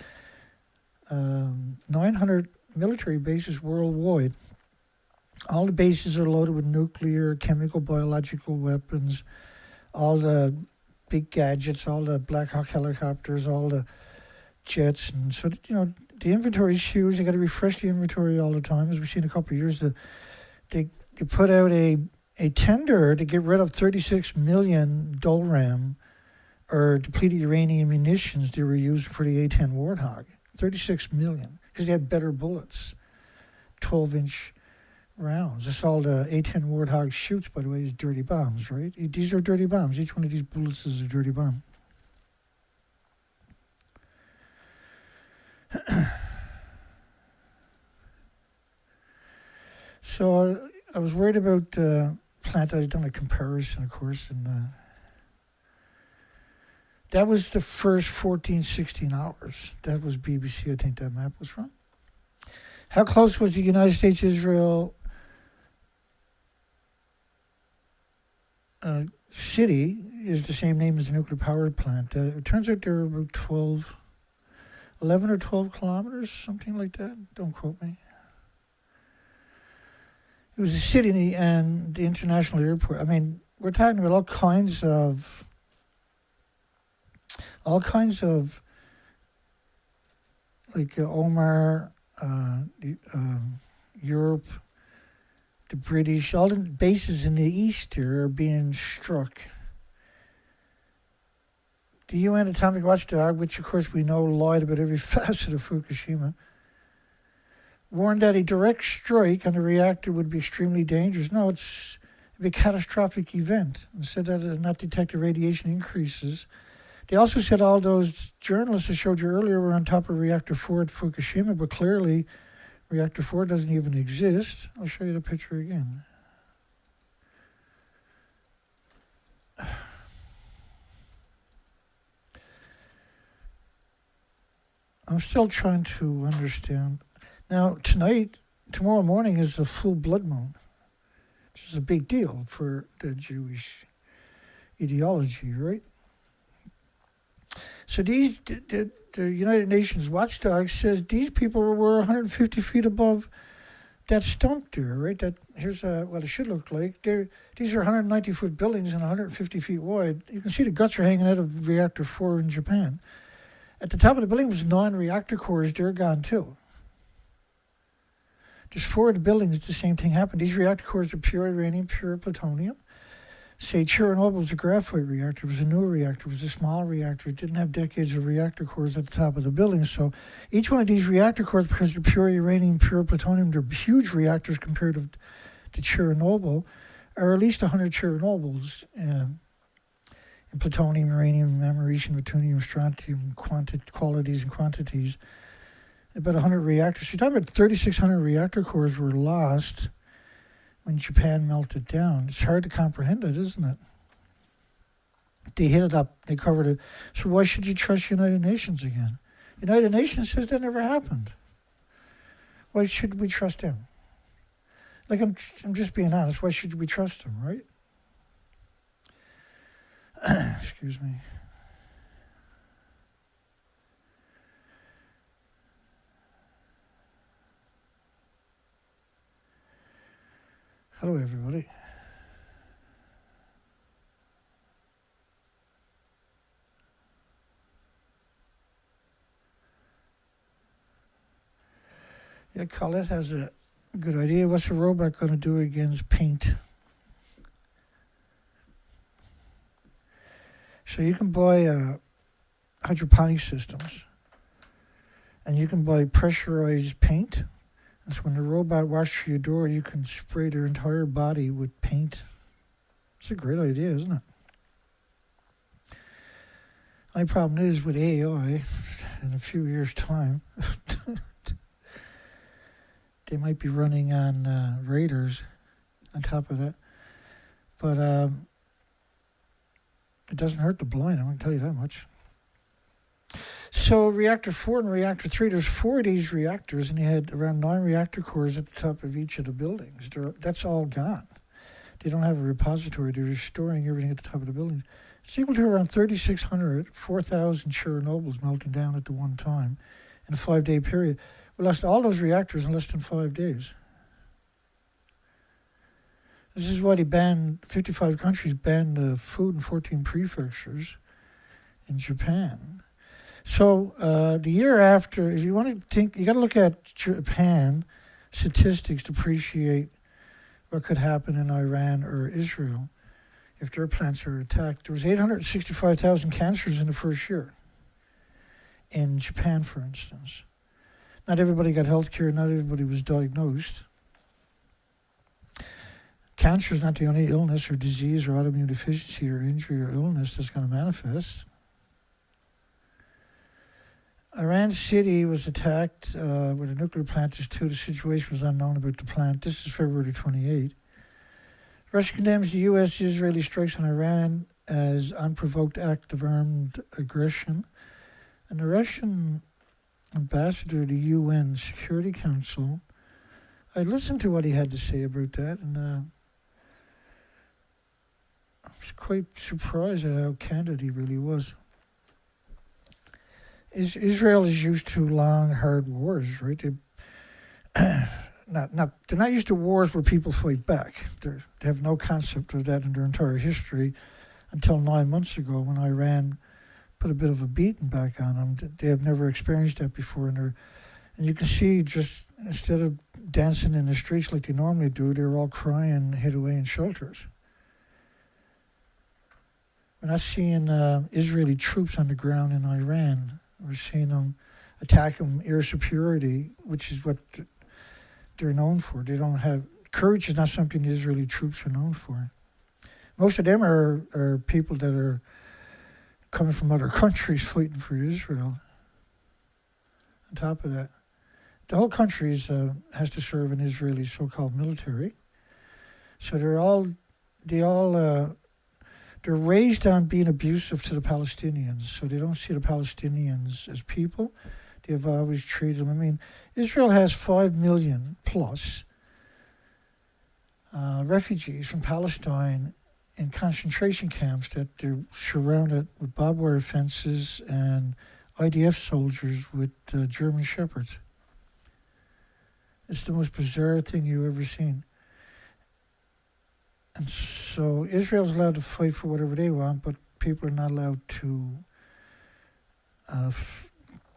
900 military bases worldwide. All the bases are loaded with nuclear, chemical, biological weapons, all the big gadgets, all the Black Hawk helicopters, all the jets. And so, the inventory is huge. They got to refresh the inventory all the time. As we've seen a couple of years, they put out a tender to get rid of 36 million Dolram, or depleted uranium munitions they were using for the A-10 Warthog. 36 million, because they had better bullets, 12-inch rounds. That's all the A-10 Warthog shoots, by the way, is dirty bombs, right? These are dirty bombs. Each one of these bullets is a dirty bomb. So I was worried about plant. I've done a comparison, of course, and that was the first 14, 16 hours. That was BBC, I think that map was from. How close was the United States-Israel city is the same name as the nuclear power plant. It turns out there were about 11 or 12 kilometers, something like that. Don't quote me. It was a city and the international airport. I mean, we're talking about all kinds of like mmer, Europe, the British, all the bases in the east here are being struck. The UN Atomic Watchdog, which of course we know lied about every facet of Fukushima, warned that a direct strike on the reactor would be extremely dangerous. No, it'd be a catastrophic event. And said that it had not detected radiation increases. They also said all those journalists I showed you earlier were on top of Reactor 4 at Fukushima, but clearly Reactor 4 doesn't even exist. I'll show you the picture again. I'm still trying to understand. Now, tomorrow morning is a full blood moon, which is a big deal for the Jewish ideology, right? So the United Nations watchdog says these people were 150 feet above that stump there, right? Here's what it should look like. These are 190-foot buildings and 150 feet wide. You can see the guts are hanging out of Reactor 4 in Japan. At the top of the building was 9 reactor cores. They're gone too. There's 4 of the buildings. The same thing happened. These reactor cores are pure uranium, pure plutonium. Say Chernobyl was a graphite reactor. It was a newer reactor. It was a small reactor. It didn't have decades of reactor cores at the top of the building. So each one of these reactor cores, because they're pure uranium, pure plutonium, they're huge reactors compared to Chernobyl, or at least 100 Chernobyls in plutonium, uranium, mmer, plutonium, strontium, qualities and quantities. About 100 reactors. You're talking about 3,600 reactor cores were lost when Japan melted down. It's hard to comprehend it, isn't it? They hit it up. They covered it. So why should you trust United Nations again? United Nations says that never happened. Why should we trust them? Like, I'm just being honest. Why should we trust them, right? Excuse me. Hello, everybody. Yeah, Colette has a good idea. What's a robot going to do against paint? So you can buy hydroponic systems, and you can buy pressurized paint. And so when the robot walks through your door, you can spray their entire body with paint. It's a great idea, isn't it? Only problem is with AI, in a few years' time, they might be running on radars on top of that. But it doesn't hurt the blind, I'm going to tell you that much. So reactor 4 and reactor 3, there's 4 of these reactors, and they had around 9 reactor cores at the top of each of the buildings. That's all gone. They don't have a repository. They're storing everything at the top of the buildings. It's equal to around 3,600, 4,000 Chernobyls melting down at the one time in a 5-day period. We lost all those reactors in less than 5 days. This is why they banned, 55 countries banned food in 14 prefectures in Japan. So the year after, if you want to think, you got to look at Japan statistics to appreciate what could happen in Iran or Israel if their plants are attacked. There was 865,000 cancers in the first year in Japan, for instance. Not everybody got health care. Not everybody was diagnosed. Cancer is not the only illness or disease or autoimmune deficiency or injury or illness that's going to manifest. Iran City was attacked where the nuclear plant is too. The situation was unknown about the plant. This is February 28. Russia condemns the U.S.-Israeli strikes on Iran as unprovoked act of armed aggression. And the Russian ambassador to the UN Security Council, I listened to what he had to say about that, and I was quite surprised at how candid he really was. Israel is used to long, hard wars, right? They're not used to wars where people fight back. They have no concept of that in their entire history until 9 months ago when Iran put a bit of a beating back on them. They have never experienced that before. And you can see, just instead of dancing in the streets like they normally do, they're all crying, hid away in shelters. We're not seeing Israeli troops on the ground in Iran. We're seeing them attack them air superiority, which is what they're known for. They don't have... Courage is not something the Israeli troops are known for. Most of them are people that are coming from other countries fighting for Israel. On top of that, the whole country has to serve an Israeli so-called military. So they're raised on being abusive to the Palestinians. So they don't see the Palestinians as people. They have always treated them. I mean, Israel has 5 million plus refugees from Palestine in concentration camps that they're surrounded with barbed wire fences and IDF soldiers with German shepherds. It's the most bizarre thing you've ever seen. And so Israel's allowed to fight for whatever they want, but people are not allowed to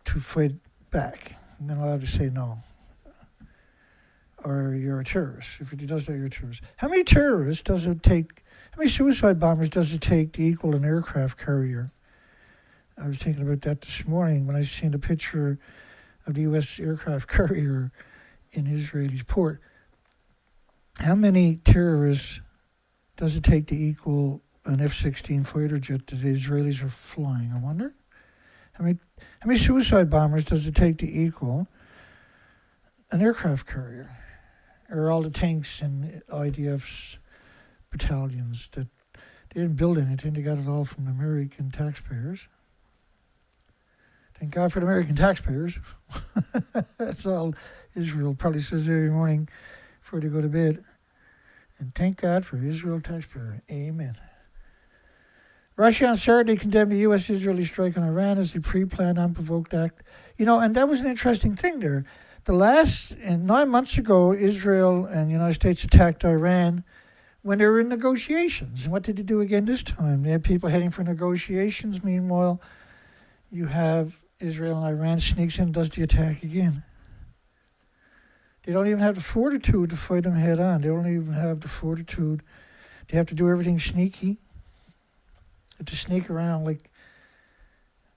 fight back. They're not allowed to say no. Or you're a terrorist. If it does that, you're a terrorist. How many terrorists does it take? How many suicide bombers does it take to equal an aircraft carrier? I was thinking about that this morning when I seen a picture of the U.S. aircraft carrier in Israeli port. How many terrorists does it take to equal an F-16 fighter jet that the Israelis are flying? I wonder. How many suicide bombers does it take to equal an aircraft carrier? Or all the tanks in IDF's battalions that they didn't build anything, they got it all from the American taxpayers. Thank God for the American taxpayers. That's all Israel probably says every morning before they go to bed. And thank God for Israel taxpayer. Amen. Russia on Saturday condemned the U.S.-Israeli strike on Iran as a pre-planned, unprovoked act. You know, and that was an interesting thing there. 9 months ago, Israel and the United States attacked Iran when they were in negotiations. And what did they do again this time? They had people heading for negotiations. Meanwhile, you have Israel and Iran sneaks in, does the attack again. They don't even have the fortitude to fight them head on. They don't even have the fortitude. They have to do everything sneaky. They have to sneak around like...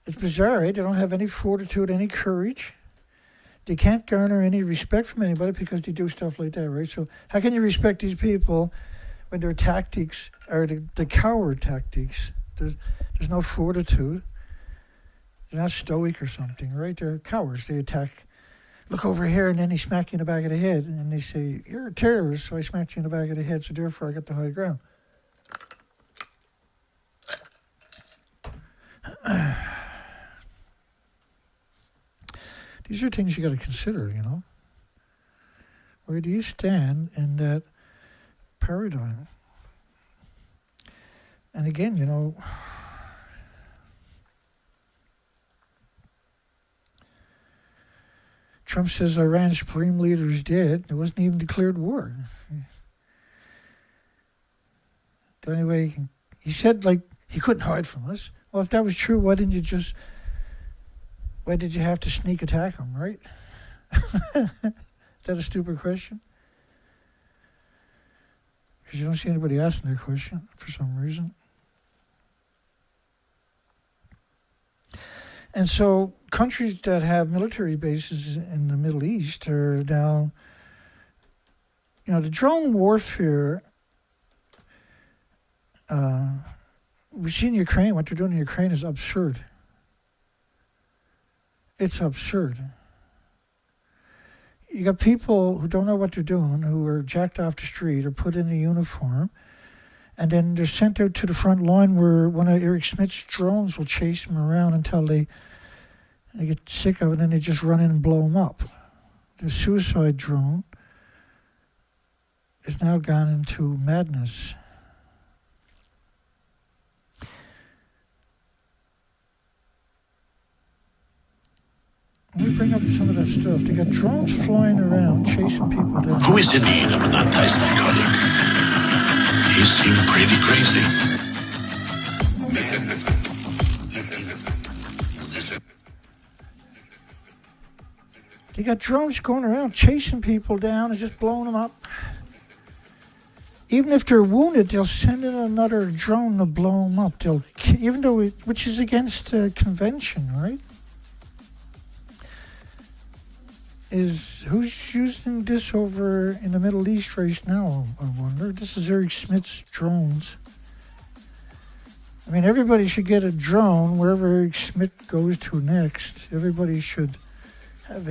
It's bizarre, right? They don't have any fortitude, any courage. They can't garner any respect from anybody because they do stuff like that, right? So how can you respect these people when their tactics are the coward tactics? There's no fortitude. They're not stoic or something, right? They're cowards. They attack. Look over here, and then they smack you in the back of the head, and they say, you're a terrorist, so I smacked you in the back of the head, so therefore I got the high ground. These are things you got to consider, you know. Where do you stand in that paradigm? And again, you know, Trump says Iran's supreme leader is dead. It wasn't even declared war. The only way he said, like, he couldn't hide from us. Well, if that was true, why did you have to sneak attack him, right? Is that a stupid question? Because you don't see anybody asking that question for some reason. And so countries that have military bases in the Middle East are now, you know, the drone warfare, we see in Ukraine, what they're doing in Ukraine is absurd. It's absurd. You got people who don't know what they're doing, who are jacked off the street or put in a uniform, and then they're sent out to the front line where one of Eric Schmidt's drones will chase them around until they get sick of it, and then they just run in and blow them up. The suicide drone has now gone into madness. Let me bring up some of that stuff. They got drones flying around, chasing people down. Who is in need of an antipsychotic? He seemed pretty crazy. They got drones going around, chasing people down and just blowing them up. Even if they're wounded, they'll send in another drone to blow them up. Even though which is against convention, right? Who's using this over in the Middle East right now, I wonder? This is Eric Schmidt's drones. I mean, everybody should get a drone wherever Eric Schmidt goes to next. Everybody should have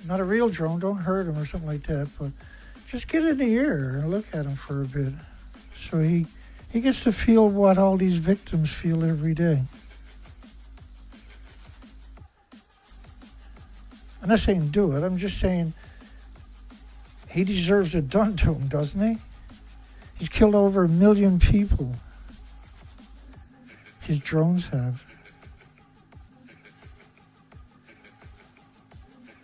not a real drone, don't hurt him or something like that, but just get in the air and look at him for a bit. So he gets to feel what all these victims feel every day. I'm not saying do it. I'm just saying he deserves it done to him, doesn't he? He's killed over 1 million people. His drones have.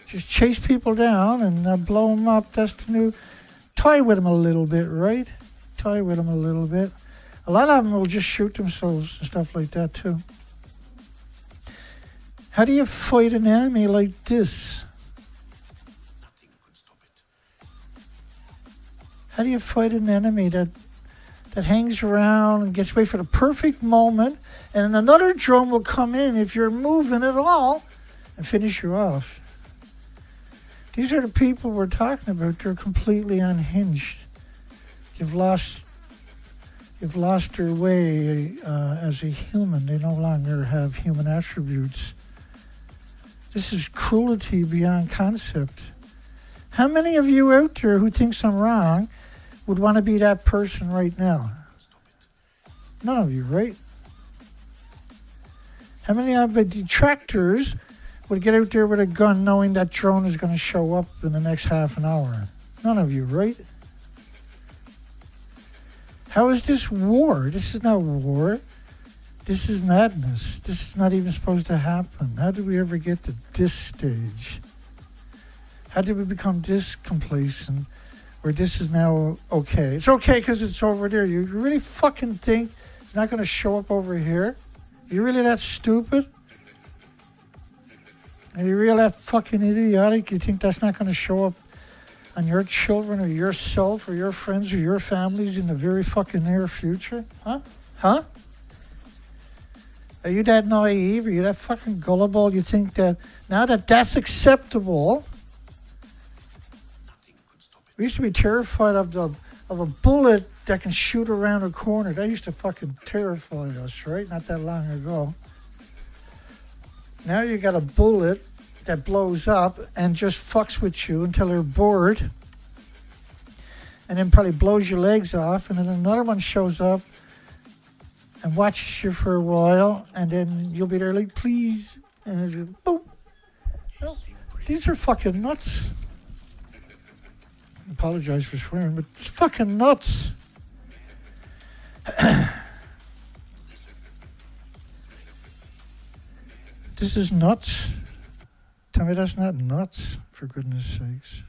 Just chase people down and blow them up. That's the new... Toy with them a little bit, right? Toy with them a little bit. A lot of them will just shoot themselves and stuff like that, too. How do you fight an enemy like this? Nothing could stop it. How do you fight an enemy that hangs around and gets ready for the perfect moment, and another drone will come in if you're moving at all and finish you off? These are the people we're talking about. They're completely unhinged. You've lost their way as a human. They no longer have human attributes. This is cruelty beyond concept. How many of you out there who thinks I'm wrong would want to be that person right now? None of you, right? How many of the detractors would get out there with a gun knowing that drone is going to show up in the next half an hour? None of you, right? How is this war? This is not war. This is madness. This is not even supposed to happen. How did we ever get to this stage? How did we become this complacent where this is now okay? It's okay because it's over there. You really fucking think it's not going to show up over here? Are you really that stupid? Are you really that fucking idiotic? You think that's not going to show up on your children or yourself or your friends or your families in the very fucking near future? Huh? Are you that naive? Are you that fucking gullible? You think that now that that's acceptable? We used to be terrified of a bullet that can shoot around a corner. That used to fucking terrify us, right? Not that long ago. Now you got a bullet that blows up and just fucks with you until you're bored. And then probably blows your legs off. And then another one shows up and watches you for a while. And then you'll be there like, please. And it's just, boom. You know, these are fucking nuts. I apologize for swearing, but it's fucking nuts. This is nuts. Tell me that's not nuts, for goodness sakes.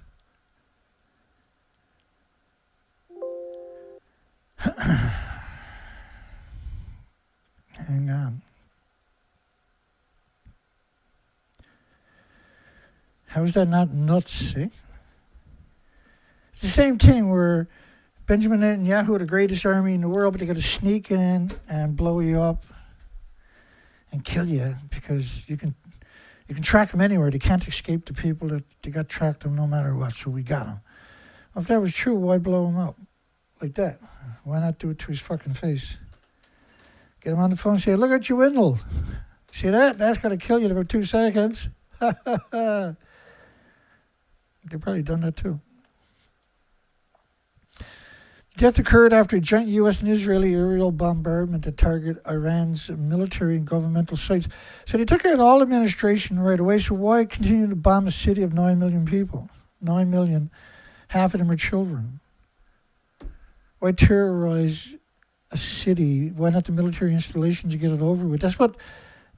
Hang on. How is that not nuts, eh? It's the same thing where Benjamin Netanyahu, the greatest army in the world, but they got to sneak in and blow you up and kill you because you can track them anywhere. They can't escape the people that they got tracked them no matter what, so we got them. Well, if that was true, why blow him up like that? Why not do it to his fucking face? Get him on the phone and say, look at you, Wendell. See that? That's going to kill you in about 2 seconds. They've probably done that too. Death occurred after a joint U.S. and Israeli aerial bombardment to target Iran's military and governmental sites. So they took out all administration right away, so why continue to bomb a city of 9 million people? 9 million, half of them are children. Why terrorize a city? Why not the military installations to get it over with? That's what,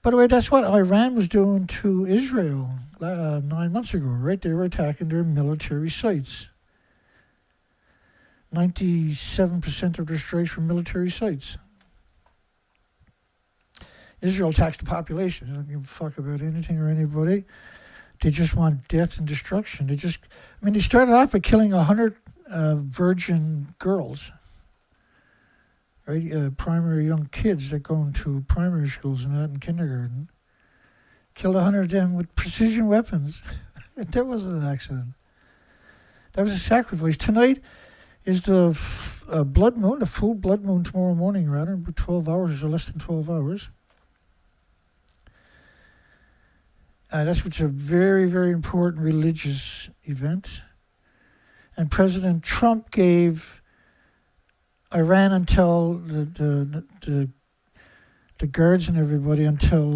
by the way, that's what Iran was doing to Israel 9 months ago, right? They were attacking their military sites. 97% of their strikes were military sites. Israel attacks the population. They don't give a fuck about anything or anybody. They just want death and destruction. They started off by killing 100 virgin girls, right? Primary young kids that go into primary schools and that in kindergarten. Killed 100 of them with precision weapons. That wasn't an accident. That was a sacrifice. Tonight is the blood moon, the full blood moon tomorrow morning, rather, about 12 hours or less than 12 hours. That's what's a very, very important religious event. And President Trump gave Iran until the guards and everybody until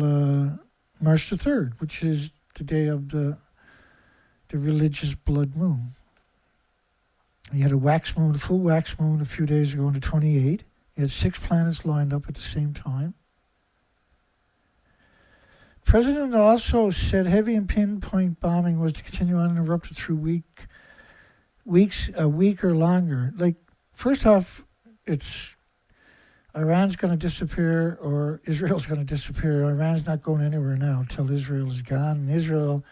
March the 3rd, which is the day of the religious blood moon. You had a full wax moon a few days ago on the 28th. You had 6 planets lined up at the same time. The president also said heavy and pinpoint bombing was to continue uninterrupted through a week or longer. Like, first off, it's Iran's going to disappear or Israel's going to disappear. Iran's not going anywhere now until Israel is gone. And Israel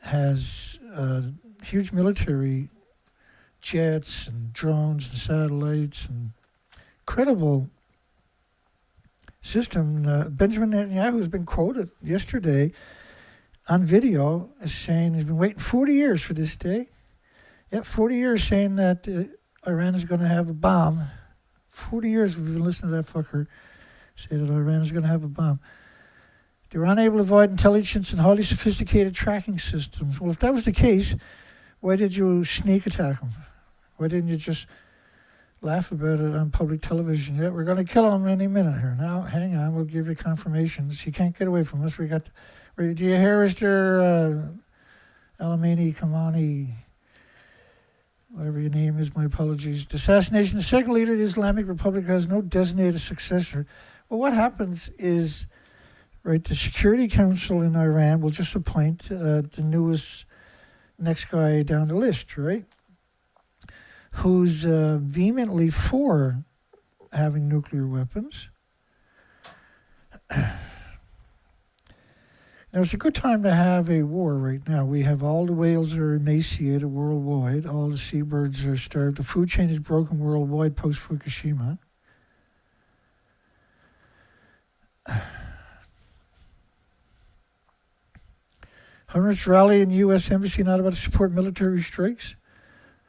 has huge military jets and drones and satellites and incredible system. Benjamin Netanyahu has been quoted yesterday on video as saying he's been waiting 40 years for this day. Yeah, 40 years saying that Iran is going to have a bomb. 40 years we've been listening to that fucker say that Iran is going to have a bomb. They were unable to avoid intelligence and highly sophisticated tracking systems. Well, if that was the case, why did you sneak attack them? Why didn't you just laugh about it on public television? Yeah, we're going to kill him any minute here. Now, hang on, we'll give you confirmations. You can't get away from us. Do you hear, Mr. Alamani Kamani, whatever your name is, my apologies. The assassination of the second leader of the Islamic Republic has no designated successor. Well, what happens is, right, the Security Council in Iran will just appoint the newest next guy down the list, right? Who's vehemently for having nuclear weapons. Now, it's a good time to have a war right now. We have all the whales that are emaciated worldwide. All the seabirds are starved. The food chain is broken worldwide post-Fukushima. Hundreds rally in the U.S. Embassy not about to support military strikes.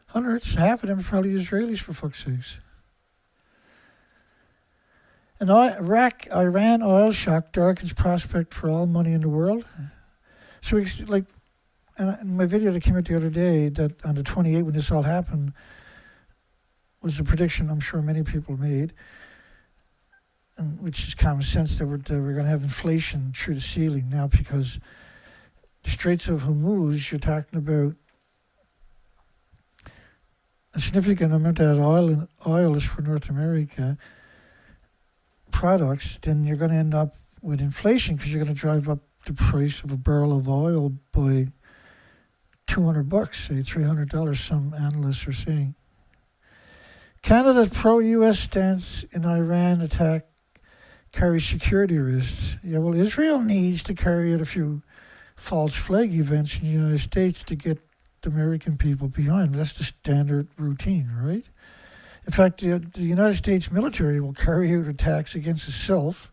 Hundreds, half of them are probably Israelis, for fuck's sakes. An Iran oil shock darkens prospect for all money in the world. So, like, in my video that came out the other day, that on the 28th, when this all happened, was a prediction I'm sure many people made, and which is common sense, that we're going to have inflation through the ceiling now, because the Straits of Hormuz, you're talking about a significant amount of that oil is for North America products. Then you're going to end up with inflation, because you're going to drive up the price of a barrel of oil by $200, say $300, some analysts are saying. Canada's pro-U.S. stance in Iran attack carries security risks. Yeah, well, Israel needs to carry out a few false flag events in the United States to get the American people behind. That's the standard routine, right? In fact, the United States military will carry out attacks against itself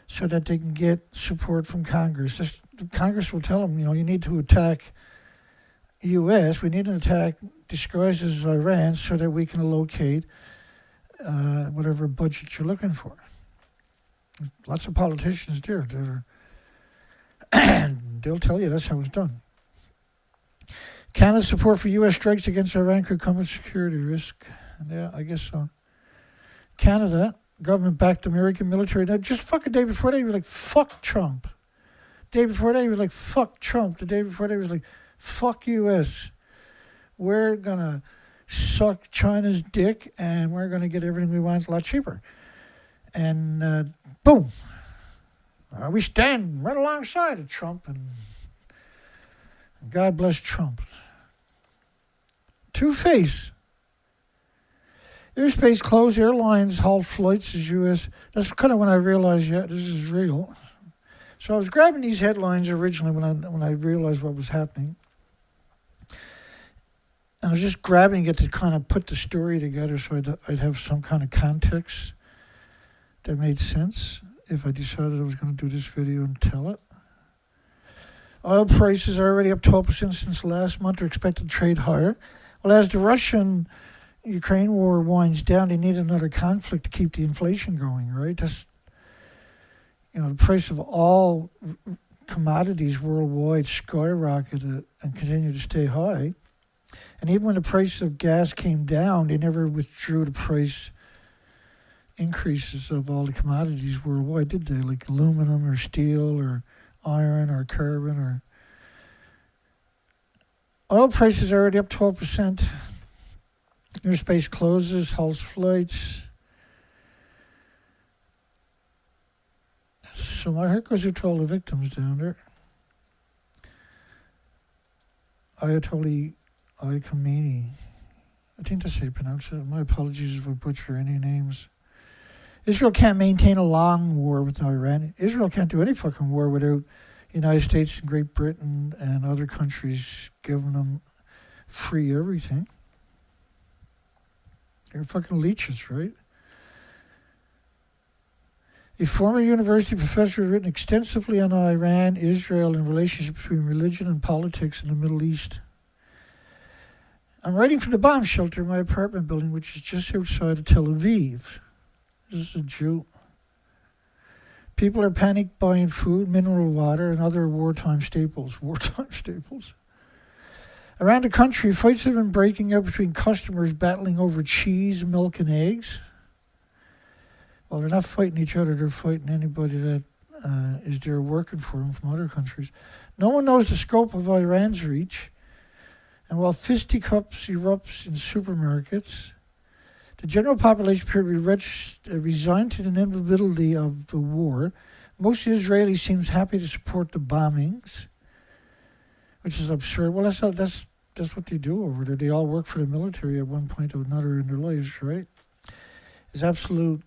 so that they can get support from Congress. Congress will tell them, you need to attack U.S. We need an attack disguised as Iran so that we can allocate whatever budget you're looking for. Lots of politicians there. They'll tell you that's how it's done. Canada's support for U.S. strikes against Iran could come with security risk. Yeah, I guess so. Canada, government-backed American military. Now, just fucking day before they were like, fuck Trump. Day before they were like, fuck Trump. The day before they was like, fuck U.S. We're going to suck China's dick, and we're going to get everything we want a lot cheaper. And boom. We stand right alongside of Trump, and God bless Trump. Two-Face. Airspace closed, airlines halt flights as U.S. That's kind of when I realized, yeah, this is real. So I was grabbing these headlines originally when I realized what was happening. And I was just grabbing it to kind of put the story together so I'd have some kind of context that made sense if I decided I was going to do this video and tell it. Oil prices are already up 12% since last month. They're expected to trade higher. Well, as the Russian-Ukraine war winds down, they need another conflict to keep the inflation going, right? That's, the price of all commodities worldwide skyrocketed and continue to stay high. And even when the price of gas came down, they never withdrew the price increases of all the commodities worldwide, did they? Like aluminum or steel or iron or carbon or... Oil prices are already up 12%. Airspace closes, halts flights. So my heart goes out to all the victims down there. Ayatollah Ali Khamenei. I think that's how you pronounce it. My apologies if I butcher any names. Israel can't maintain a long war with Iran. Israel can't do any fucking war without the United States and Great Britain and other countries giving them free everything. They're fucking leeches, right? A former university professor has written extensively on Iran, Israel, and the relationship between religion and politics in the Middle East. I'm writing from the bomb shelter in my apartment building, which is just outside of Tel Aviv. This is a Jew. People are panic buying food, mineral water, and other wartime staples. Wartime staples. Around the country, fights have been breaking out between customers battling over cheese, milk, and eggs. Well, they're not fighting each other. They're fighting anybody that is there working for them from other countries. No one knows the scope of Iran's reach. And while fisticuffs erupts in supermarkets, the general population appear to be resigned to the inevitability of the war. Most Israelis seem happy to support the bombings, which is absurd. Well, that's what they do over there. They all work for the military at one point or another in their lives, right? It's absolute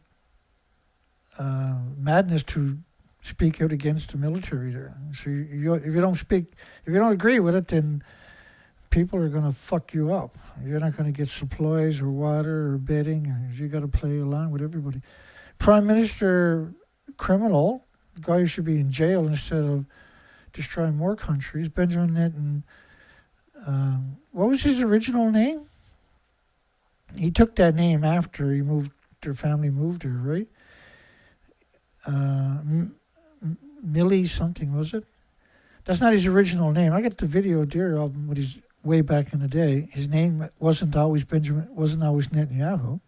madness to speak out against the military there. So if you don't agree with it, then people are going to fuck you up. You're not going to get supplies or water or bedding. You got to play along with everybody. Prime Minister criminal, the guy who should be in jail instead of destroying more countries, Benjamin Netanyahu. What was his original name? He took that name after he moved. Their family moved there, right? Millie something, was it? That's not his original name. I got the video there of him when he's way back in the day. His name wasn't always Netanyahu.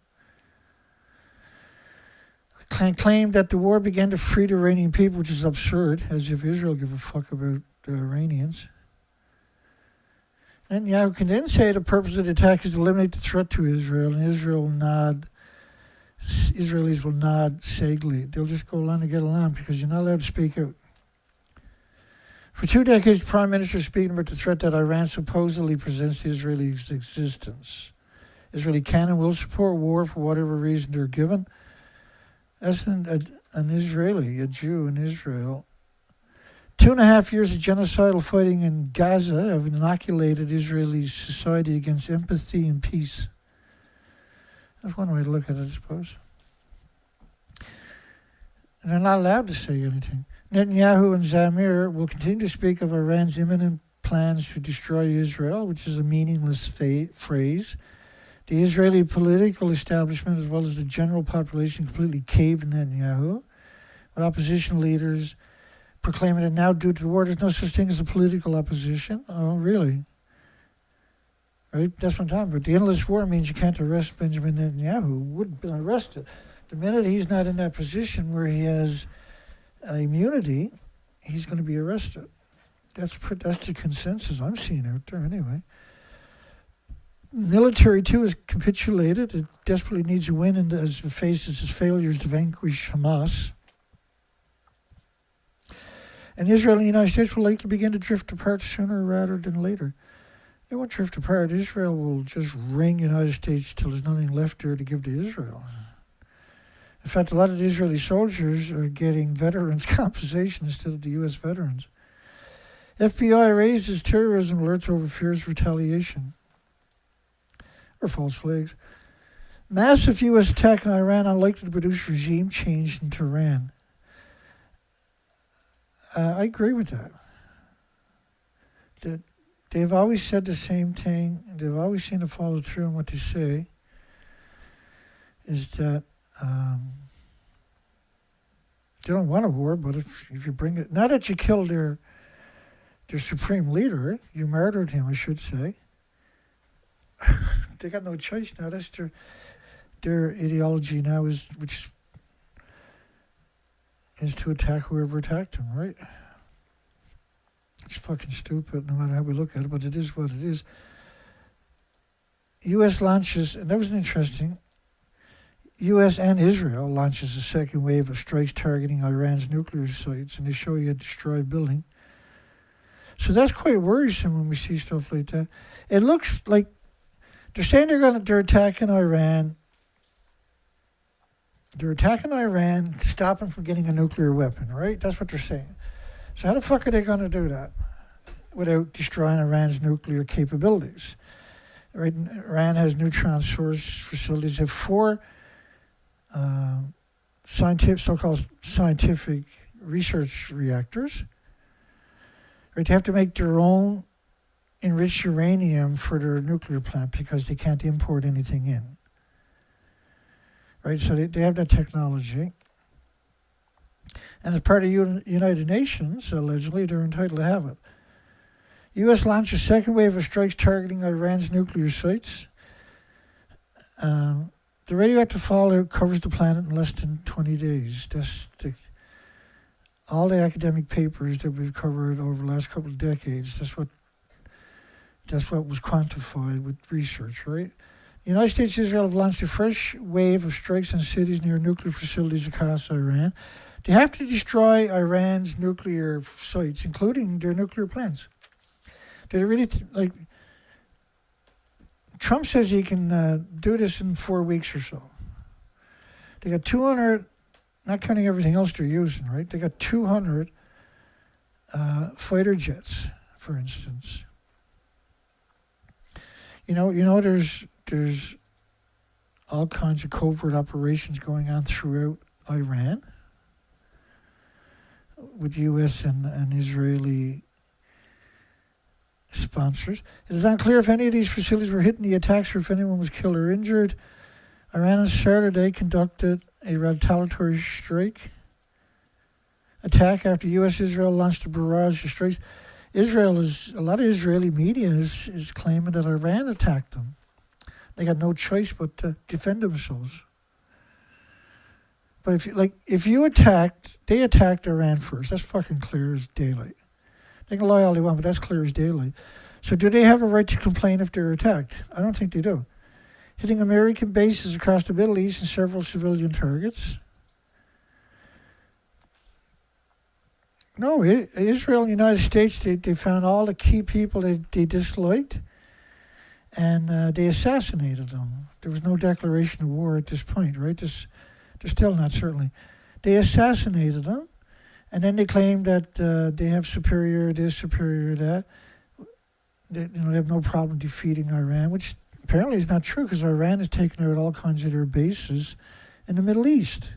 Claimed that the war began to free the Iranian people, which is absurd, as if Israel give a fuck about the Iranians. Netanyahu can then say the purpose of the attack is to eliminate the threat to Israel, and Israelis will nod sagely. They'll just go along to get along because you're not allowed to speak out. For 2 decades, the Prime Minister is speaking about the threat that Iran supposedly presents to Israel's existence. Israel can and will support war for whatever reason they're given. That's an Israeli, a Jew in Israel. 2.5 years of genocidal fighting in Gaza have inoculated Israeli society against empathy and peace. That's one way to look at it, I suppose. And they're not allowed to say anything. Netanyahu and Zamir will continue to speak of Iran's imminent plans to destroy Israel, which is a meaningless phrase. The Israeli political establishment, as well as the general population, completely caved to Netanyahu, with opposition leaders proclaiming that now, due to the war, there's no such thing as a political opposition. Oh, really? Right? That's what I'm talking about. The endless war means you can't arrest Benjamin Netanyahu, who would have been arrested. The minute he's not in that position where he has immunity, he's going to be arrested. That's the consensus I'm seeing out there anyway. Military, too, has capitulated. It desperately needs a win as it faces its failures to vanquish Hamas. And Israel and the United States will likely begin to drift apart sooner rather than later. They won't drift apart. Israel will just ring the United States till there's nothing left there to give to Israel. In fact, a lot of the Israeli soldiers are getting veterans compensation instead of the U.S. veterans. FBI raises terrorism alerts over fears of retaliation. Or false flags. Massive U.S. attack on Iran unlikely to produce regime change in Tehran. I agree with that. They've always said the same thing. They've always seemed to follow through on what they say. Is that they don't want a war, but if you bring it, not that you killed their supreme leader, you murdered him, I should say. They got no choice now. That's their ideology now is to attack whoever attacked him, right? It's fucking stupid no matter how we look at it, but it is what it is. U.S. launches, and that was interesting, U.S. and Israel launches a second wave of strikes targeting Iran's nuclear sites, and they show you a destroyed building. So that's quite worrisome when we see stuff like that. It looks like they're saying they're attacking Iran. They're attacking Iran to stop them from getting a nuclear weapon, right? That's what they're saying. So how the fuck are they going to do that without destroying Iran's nuclear capabilities? Right? Iran has neutron source facilities. They have 4 so-called scientific research reactors. Right? They have to make their own enriched uranium for their nuclear plant because they can't import anything in. Right, so they have that technology. And as part of United Nations, allegedly, they're entitled to have it. U.S. launched a second wave of strikes targeting Iran's nuclear sites. The radioactive fallout covers the planet in less than 20 days. That's all the academic papers that we've covered over the last couple of decades. That's what was quantified with research, right? The United States and Israel have launched a fresh wave of strikes on cities near nuclear facilities across Iran. They have to destroy Iran's nuclear sites, including their nuclear plants. They really, Trump says he can do this in 4 weeks or so. They got 200, not counting everything else they're using, right? They got 200 fighter jets, for instance. You know, there's all kinds of covert operations going on throughout Iran with U.S. and Israeli sponsors. It is unclear if any of these facilities were hit in the attacks or if anyone was killed or injured. Iran on Saturday conducted a retaliatory strike attack after U.S.-Israel launched a barrage of strikes. A lot of Israeli media is claiming that Iran attacked them. They got no choice but to defend themselves. But they attacked Iran first. That's fucking clear as daylight. They can lie all they want, but that's clear as daylight. So do they have a right to complain if they're attacked? I don't think they do. Hitting American bases across the Middle East and several civilian targets. No, Israel and the United States, they found all the key people that they disliked, and they assassinated them. There was no declaration of war at this point, right? They're still not, certainly. They assassinated them, and then they claimed that they have superior this, superior that. They have no problem defeating Iran, which apparently is not true because Iran has taken out all kinds of their bases in the Middle East.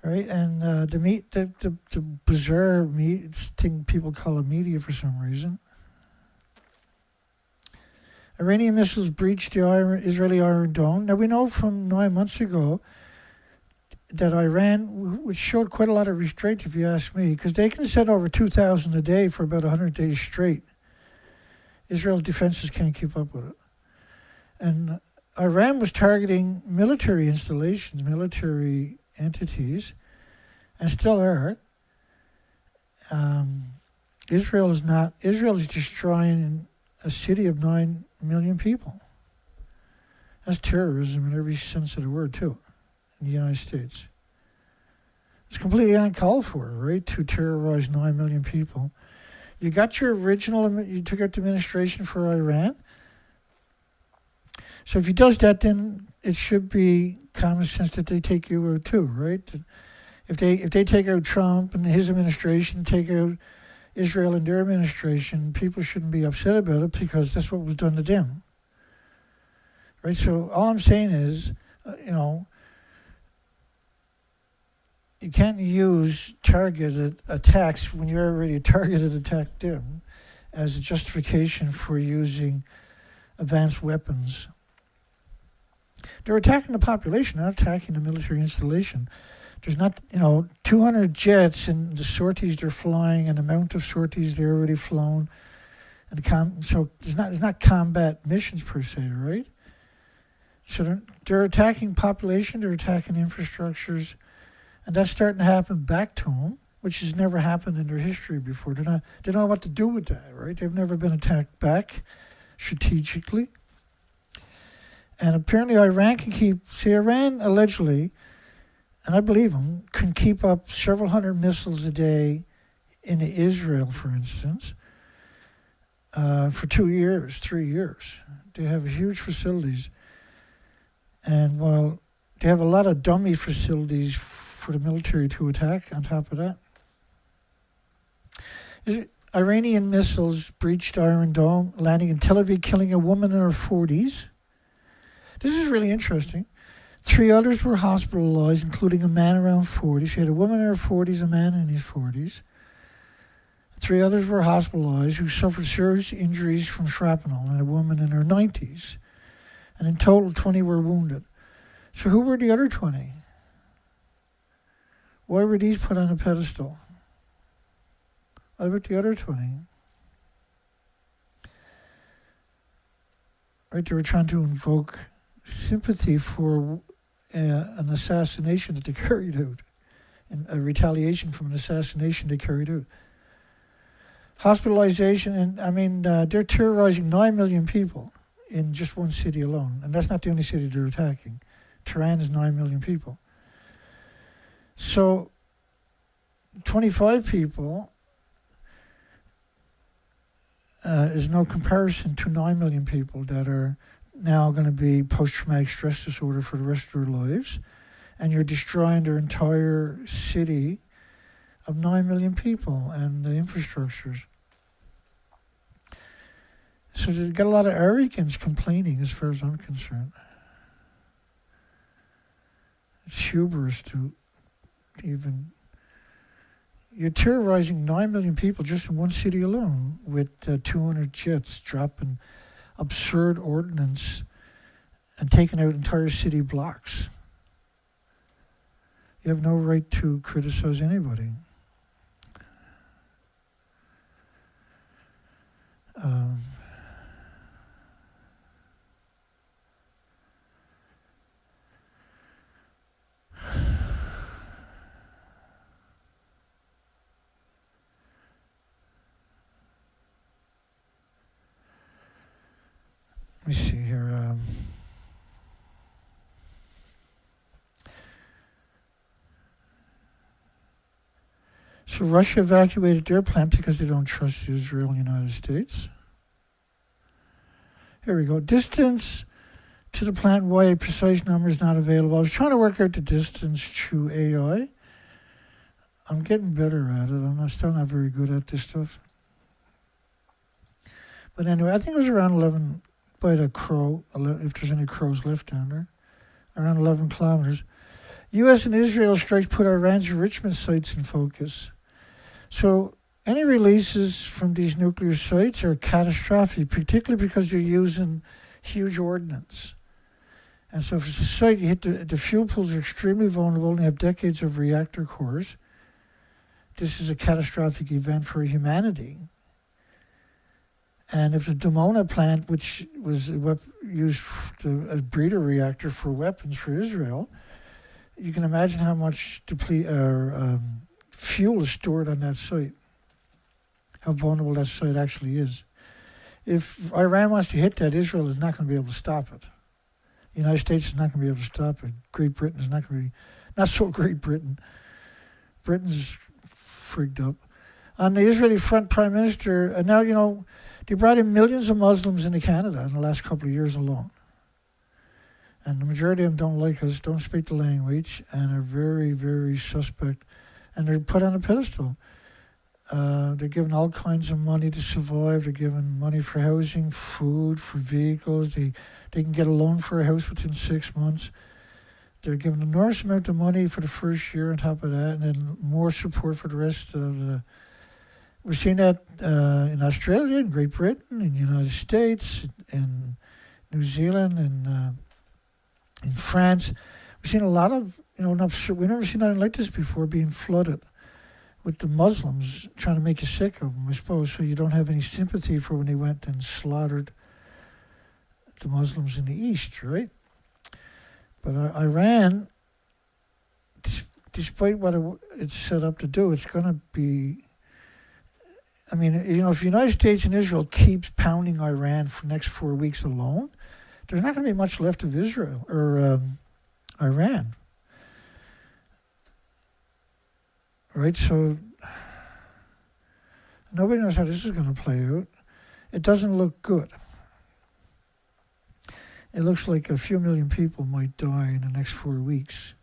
Right, and the bizarre thing people call a media for some reason. Iranian missiles breached the Israeli Iron Dome. Now we know from 9 months ago that Iran, which showed quite a lot of restraint, if you ask me, because they can send over 2,000 a day for about 100 days straight. Israel's defenses can't keep up with it, and Iran was targeting military installations, military entities, and still are. Israel is destroying a city of 9 million people. That's terrorism in every sense of the word, too, in the United States. It's completely uncalled for, right, to terrorize 9 million people. You got you took out the administration for Iran. So if he does that, then it should be common sense that they take you out too, right? If they take out Trump and his administration, take out Israel and their administration, people shouldn't be upset about it because that's what was done to them, right? So all I'm saying is, you can't use targeted attacks when you already targeted attacked them as a justification for using advanced weapons. They're attacking the population, not attacking the military installation. There's not, 200 jets and the sorties they're flying and the amount of sorties they're already flown. So there's not combat missions per se, right? So they're attacking population, they're attacking infrastructures, and that's starting to happen back to them, which has never happened in their history before. They don't know what to do with that, right? They've never been attacked back strategically. And apparently Iran allegedly, and I believe them, can keep up several hundred missiles a day in Israel, for instance, for 2 years, 3 years. They have huge facilities. And while they have a lot of dummy facilities for the military to attack on top of that. Iranian missiles breached Iron Dome, landing in Tel Aviv, killing a woman in her 40s. This is really interesting. 3 others were hospitalized, including a man around 40. She had a woman in her 40s, a man in his 40s. 3 others were hospitalized who suffered serious injuries from shrapnel, and a woman in her 90s. And in total, 20 were wounded. So who were the other 20? Why were these put on a pedestal? What about the other 20? Right, they were trying to invoke sympathy for an assassination that they carried out, and a retaliation from an assassination they carried out. Hospitalization, and I mean, they're terrorizing 9 million people in just one city alone, and that's not the only city they're attacking. Tehran is 9 million people. So, 25 people is no comparison to 9 million people that are now going to be post-traumatic stress disorder for the rest of their lives, and you're destroying their entire city of 9 million people and the infrastructures. So they got a lot of arrogance complaining, as far as I'm concerned. It's hubris to even... You're terrorizing 9 million people just in one city alone with 200 jets dropping absurd ordnance and taking out entire city blocks. You have no right to criticize anybody. Let me see here. So Russia evacuated their plant because they don't trust Israel and the United States. Here we go. Distance to the plant, why a precise number is not available. I was trying to work out the distance through AI. I'm getting better at it. Still not very good at this stuff. But anyway, I think it was around 11... by the crow, if there's any crows left down there, around 11 kilometers. U.S. and Israel strikes put Iran's enrichment sites in focus. So any releases from these nuclear sites are catastrophic, particularly because you're using huge ordnance. And so if it's a site, you hit the fuel pools are extremely vulnerable and you have decades of reactor cores. This is a catastrophic event for humanity. And if the Dimona plant, which was used as a breeder reactor for weapons for Israel, you can imagine how much fuel is stored on that site, how vulnerable that site actually is. If Iran wants to hit that, Israel is not going to be able to stop it. The United States is not going to be able to stop it. Great Britain is not going to be, not so Great Britain. Britain's freaked up. On the Israeli front, Prime Minister, and now, you know, they brought in millions of Muslims into Canada in the last couple of years alone. And the majority of them don't like us, don't speak the language, and are very, very suspect. And they're put on a pedestal. They're given all kinds of money to survive. They're given money for housing, food, for vehicles. They can get a loan for a house within 6 months. They're given an enormous amount of money for the first year on top of that, and then more support for the rest of the... We're seeing that in Australia, in Great Britain, in the United States, in New Zealand, and in France. We've seen a lot of, you know, we've never seen anything like this before, being flooded with the Muslims trying to make you sick of them, I suppose, so you don't have any sympathy for when they went and slaughtered the Muslims in the East, right? But Iran, despite what it's set up to do, it's going to be... I mean, you know, if the United States and Israel keeps pounding Iran for the next 4 weeks alone, there's not going to be much left of Israel or Iran. Right? So nobody knows how this is going to play out. It doesn't look good. It looks like a few million people might die in the next 4 weeks.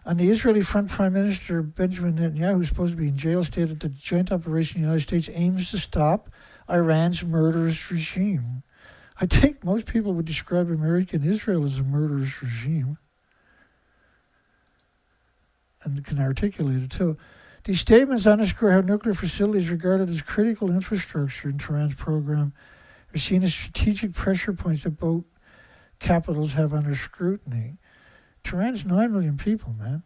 On the Israeli front, Prime Minister Benjamin Netanyahu, who's supposed to be in jail, stated that the joint operation in the United States aims to stop Iran's murderous regime. I think most people would describe American Israel as a murderous regime. And can articulate it too. These statements underscore how nuclear facilities regarded as critical infrastructure in Tehran's program are seen as strategic pressure points that both capitals have under scrutiny. Tehran's 9 million people, man.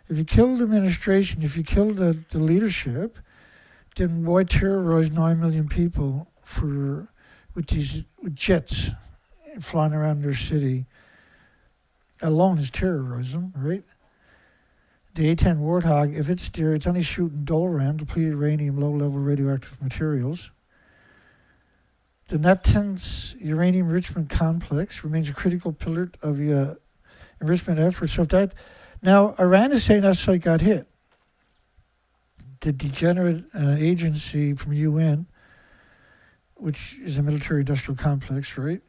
If you kill the administration, if you kill the leadership, then why terrorize 9 million people with jets flying around their city? Alone is terrorism, right? The A-10 Warthog, if it's there, it's only shooting Dolram, depleted uranium, low-level radioactive materials. The Natanz uranium enrichment complex remains a critical pillar of the enrichment efforts. So if that, now Iran is saying that site got hit. The degenerate agency from UN, which is a military-industrial complex, right?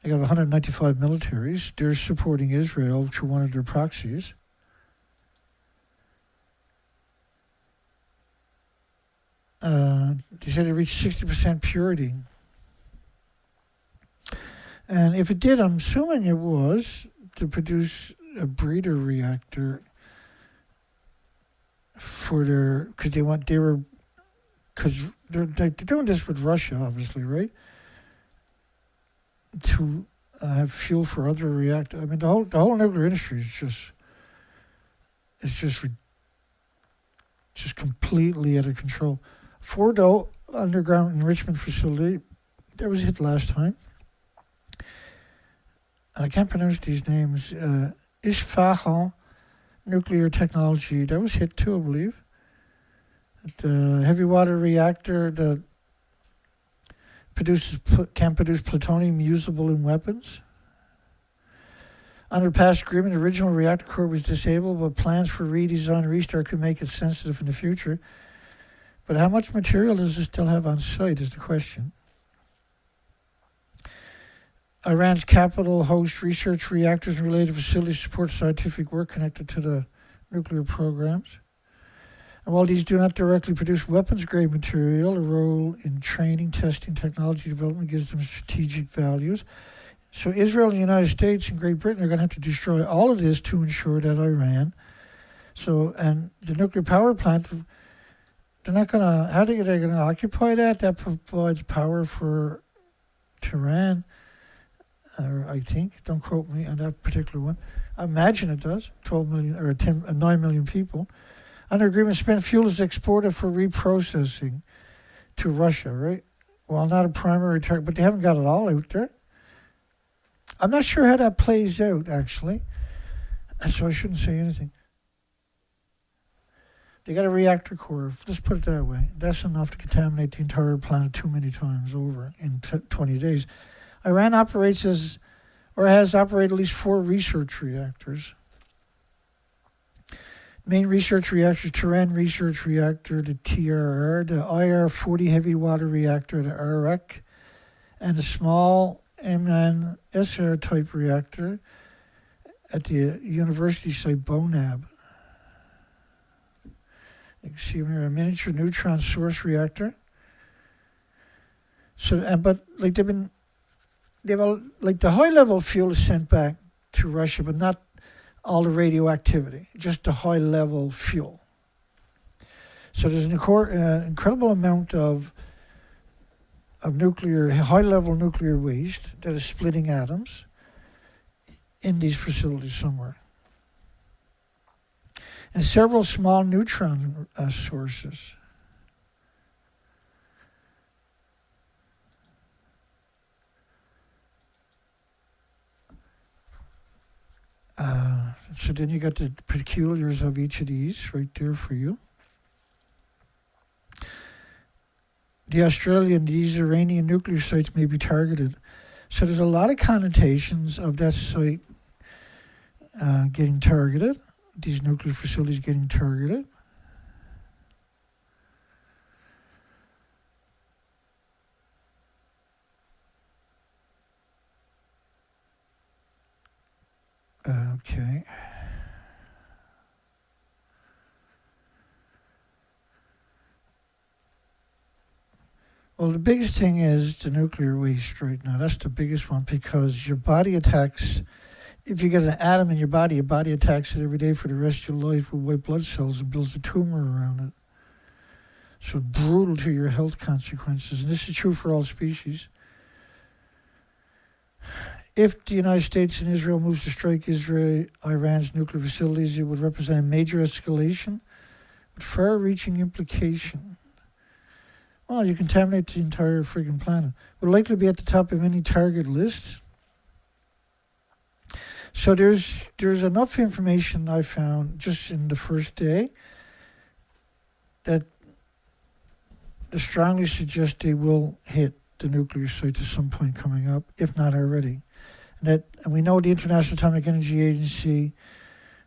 They have 195 militaries. They're supporting Israel through one of their proxies. They said it reached 60% purity. And if it did, I'm assuming it was to produce a breeder reactor for their, because they're doing this with Russia, obviously, right? To have fuel for other reactors. I mean, the whole nuclear industry is just completely out of control. Fordo underground enrichment facility that was hit last time, and I can't pronounce these names. Isfahan nuclear technology that was hit too, I believe. The heavy water reactor that can produce plutonium usable in weapons. Under past agreement, the original reactor core was disabled, but plans for redesign and restart could make it sensitive in the future. But how much material does it still have on site is the question. Iran's capital hosts research reactors and related facilities support scientific work connected to the nuclear programs. And while these do not directly produce weapons-grade material, a role in training, testing, technology development gives them strategic values. So Israel and the United States and Great Britain are going to have to destroy all of this to ensure that Iran. And the nuclear power plant, they're not going to, how are they going to occupy that? That provides power for Tehran, I think. Don't quote me on that particular one. I imagine it does. 12 million or 9 million people. Under agreement, spent fuel is exported for reprocessing to Russia, right? Well, not a primary target, but they haven't got it all out there. I'm not sure how that plays out, actually. So I shouldn't say anything. They got a reactor core. Let's put it that way. That's enough to contaminate the entire planet too many times over in 20 days. Iran operates has operated at least 4 research reactors. Main research reactors, Tehran Research Reactor, the TRR, the IR-40 heavy water reactor, the RREC, and a small mmer type reactor at the university site Bonab. You can see here a miniature neutron source reactor. So, but like the high level fuel is sent back to Russia, but not all the radioactivity, just the high level fuel. So there's an incredible amount of nuclear, high level nuclear waste that is splitting atoms in these facilities somewhere. And several small neutron sources. So then you got the peculiars of each of these right there for you. The Australian, these Iranian nuclear sites may be targeted. So there's a lot of connotations of that site getting targeted, these nuclear facilities getting targeted. Okay. Well, the biggest thing is the nuclear waste right now. That's the biggest one because your body attacks if you get an atom in your body attacks it every day for the rest of your life with white blood cells and builds a tumor around it. So brutal to your health consequences. And this is true for all species. If the United States and Israel moves to strike Iran's nuclear facilities, it would represent a major escalation with far-reaching implication. Well, you contaminate the entire friggin' planet. Would likely be at the top of any target list. So there's enough information I found just in the first day that strongly suggest they will hit the nuclear sites at some point coming up, if not already. And we know the International Atomic Energy Agency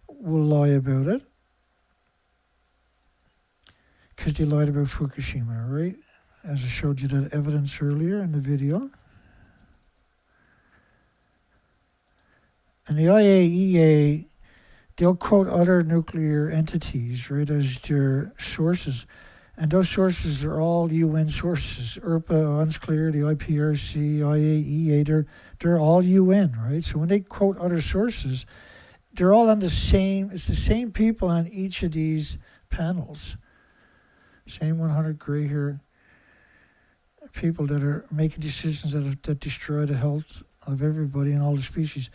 will lie about it because they lied about Fukushima, right? As I showed you that evidence earlier in the video. And the IAEA, they'll quote other nuclear entities, right, as their sources. And those sources are all UN sources. IRPA, UNSCLEAR, the IPRC, IAEA, they're all UN, right? So when they quote other sources, they're all on it's the same people on each of these panels. Same 100 gray hair people that are making decisions that destroy the health of everybody and all the species.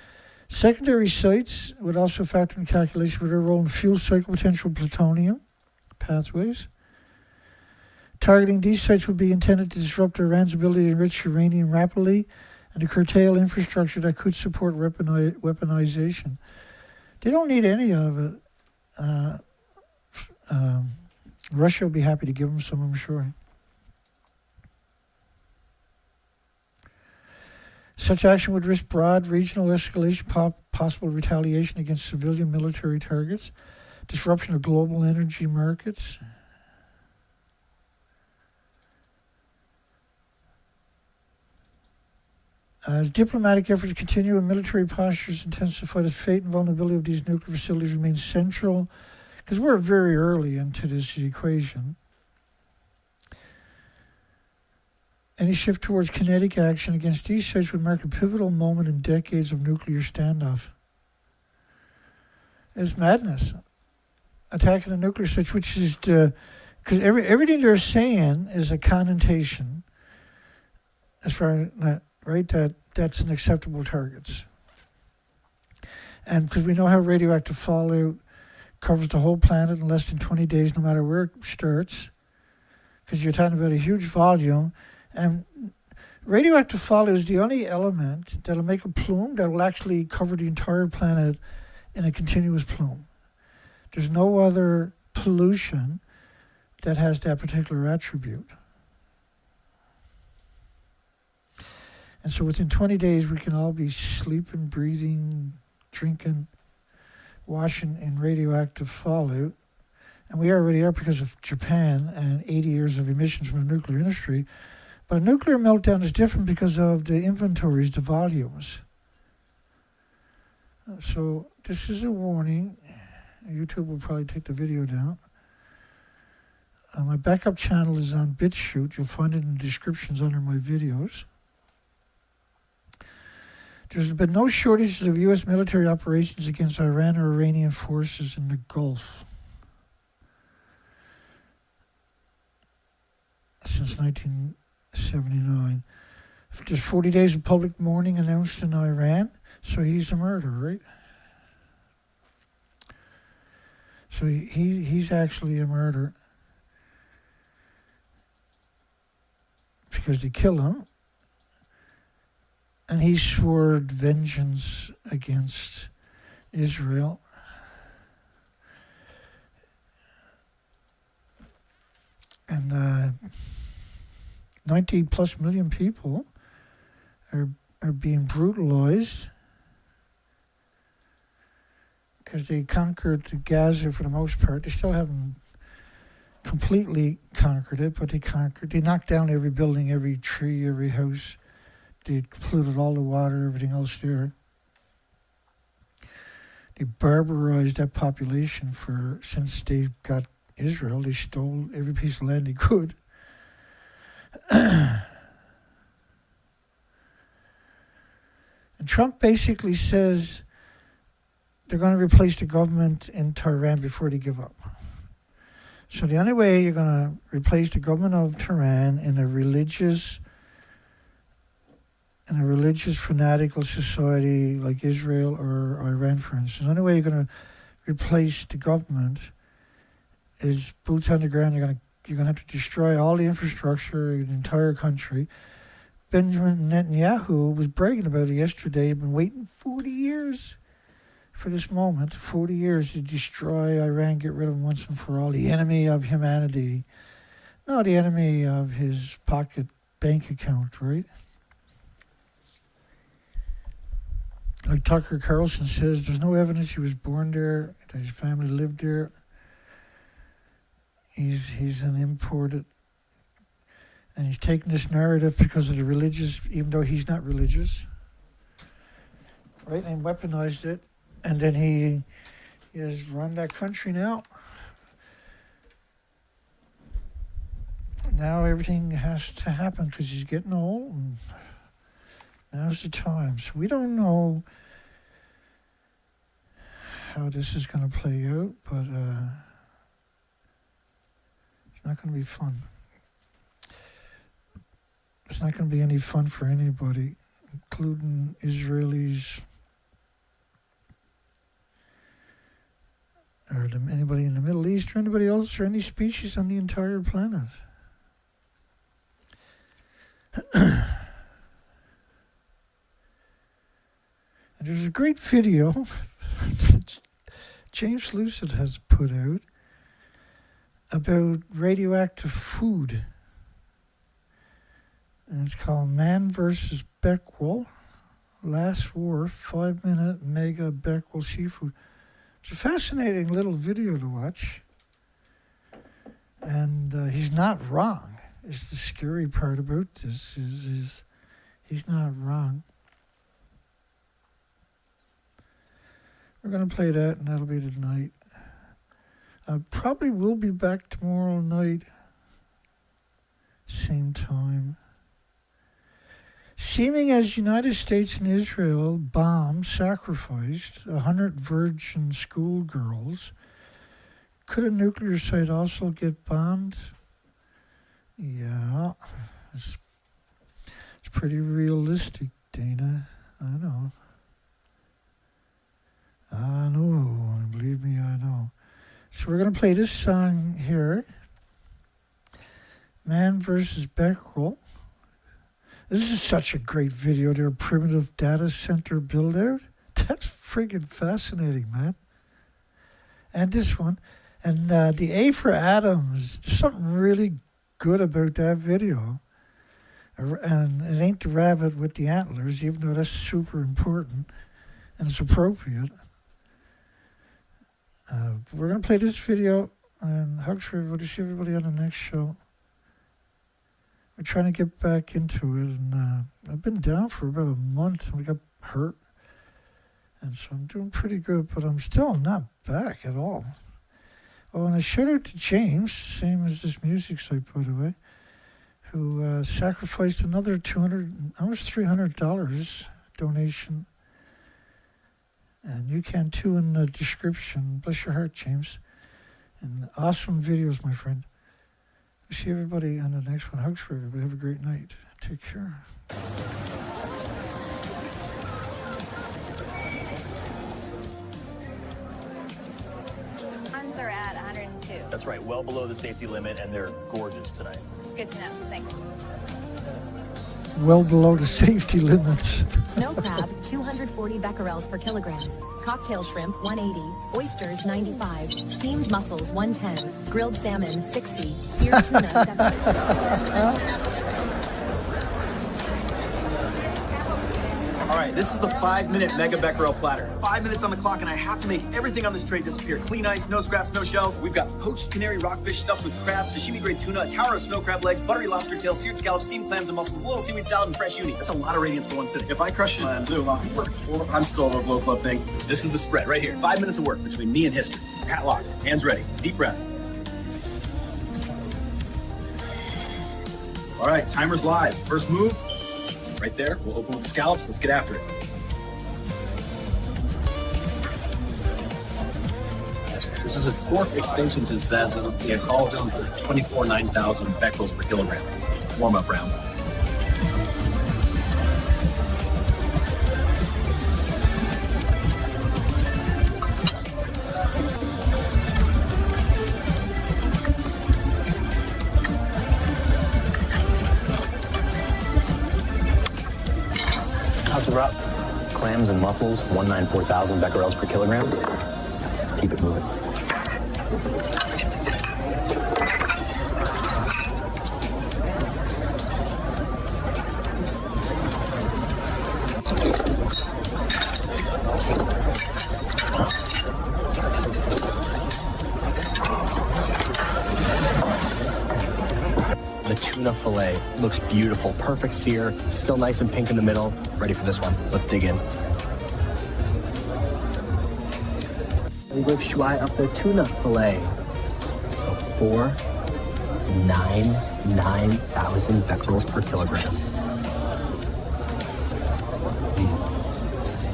Secondary sites would also factor in calculation for their role in fuel cycle potential plutonium pathways. Targeting these sites would be intended to disrupt Iran's ability to enrich uranium rapidly and to curtail infrastructure that could support weaponization. They don't need any of it. Russia will be happy to give them some, I'm sure. Such action would risk broad regional escalation, possible retaliation against civilian military targets, disruption of global energy markets. As diplomatic efforts continue and military postures intensify, the fate and vulnerability of these nuclear facilities remains central, because we're very early into this equation. Any shift towards kinetic action against these sites would mark a pivotal moment in decades of nuclear standoff. It's madness. Attacking the nuclear sites, which is because everything they're saying is a connotation as far as that, right? That's an acceptable targets. And because we know how radioactive fallout covers the whole planet in less than 20 days, no matter where it starts, because you're talking about a huge volume. And radioactive fallout is the only element that'll make a plume that will actually cover the entire planet in a continuous plume. There's no other pollution that has that particular attribute. And so within 20 days, we can all be sleeping, breathing, drinking, washing in radioactive fallout. And we already are because of Japan and 80 years of emissions from the nuclear industry. But a nuclear meltdown is different because of the inventories, the volumes. So this is a warning. YouTube will probably take the video down. My backup channel is on BitChute. You'll find it in the descriptions under my videos. There's been no shortages of U.S. military operations against Iran or Iranian forces in the Gulf since 1979. There's 40 days of public mourning announced in Iran, so he's a murderer, right? So he's actually a murderer because they killed him. And he swore vengeance against Israel. And 90 plus million people are being brutalized because they conquered Gaza for the most part. They still haven't completely conquered it, but they knocked down every building, every tree, every house. They polluted all the water, everything else there. They barbarized that population since they got Israel. They stole every piece of land they could. And Trump basically says they're going to replace the government in Tehran before they give up. So the only way you're going to replace the government of Tehran in a religious fanatical society like Israel or Iran, for instance, the only way you're going to replace the government is boots on the ground. You're going to have to destroy all the infrastructure in the entire country. Benjamin Netanyahu was bragging about it yesterday. He'd been waiting 40 years for this moment, 40 years to destroy Iran, get rid of them once and for all. The enemy of humanity. No, the enemy of his pocket bank account, right? Like Tucker Carlson says, there's no evidence he was born there, that his family lived there. He's an imported. And he's taken this narrative because of the religious, even though he's not religious, right? And weaponized it. And then he has run that country now. Now everything has to happen because he's getting old. And now's the time. So we don't know how this is going to play out, but it's not going to be fun. It's not going to be any fun for anybody, including Israelis or anybody in the Middle East or anybody else or any species on the entire planet. And there's a great video that James Lucid has put out about radioactive food. And it's called Man vs. Becquerel, Last War, 5-minute mega Becquerel seafood. It's a fascinating little video to watch. And he's not wrong. It's the scary part about this is he's not wrong. We're going to play that, and that'll be tonight. I probably will be back tomorrow night, same time. Seeming as United States and Israel sacrificed 100 virgin schoolgirls, could a nuclear site also get bombed? Yeah, it's pretty realistic, Dana. I know. Believe me, I know. So we're going to play this song here. Man vs. Becquerel. This is such a great video. Their primitive data center build out. That's friggin' fascinating, man. And this one. And the A for Atoms. There's something really good about that video. And it ain't the rabbit with the antlers, even though that's super important. And it's appropriate. We're going to play this video. And hugs for everybody. See everybody on the next show. We're trying to get back into it, and I've been down for about a month. I got hurt, and so I'm doing pretty good, but I'm still not back at all. Oh, and I shout out to James, same as this music site, by the way, who sacrificed another almost $300 donation, and you can too in the description. Bless your heart, James, and awesome videos, my friend. See everybody on the next one. Hugs for everybody. Have a great night. Take care. Runs are at 102. That's right, well below the safety limit, and they're gorgeous tonight. Good to know. Thanks. Well below the safety limits. Snow crab, 240 becquerels per kilogram. Cocktail shrimp, 180. Oysters, 95. Steamed mussels, 110. Grilled salmon, 60. Seared tuna, 70. All right, this is the 5-minute mega becquerel platter. 5 minutes on the clock, and I have to make everything on this tray disappear. Clean ice, no scraps, no shells. We've got poached canary rockfish stuffed with crab, sashimi-grade tuna, a tower of snow crab legs, buttery lobster tail, seared scallops, steamed clams and mussels, little seaweed salad, and fresh uni. That's a lot of radiance for one sitting. If I crush it and do I'm still over a blow club thing. This is the spread right here. 5 minutes of work between me and history. Hat locked, hands ready, deep breath. All right, timer's live. First move. Right there, we'll open with the scallops. Let's get after it. This is a fourth extension to Zazu. The call dose is 24,9,000 becquerels per kilogram. Warm-up round. How's it up? Clams and mussels, 194,000 becquerels per kilogram. Keep it moving. The tuna fillet looks beautiful. Perfect sear, still nice and pink in the middle. Ready for this one. Let's dig in. We go shuai up the tuna fillet. So 499,000 becquerels per kilogram.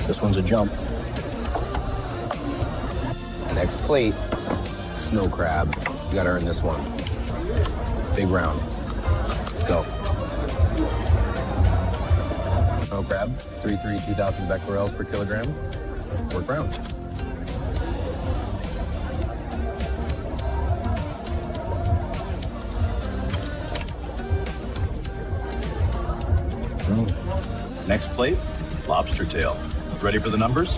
This one's a jump. Next plate, snow crab. You gotta earn this one. Big round. Let's go. Snow crab, 2,000 becquerels per kilogram. Work round. Next plate, lobster tail. Ready for the numbers?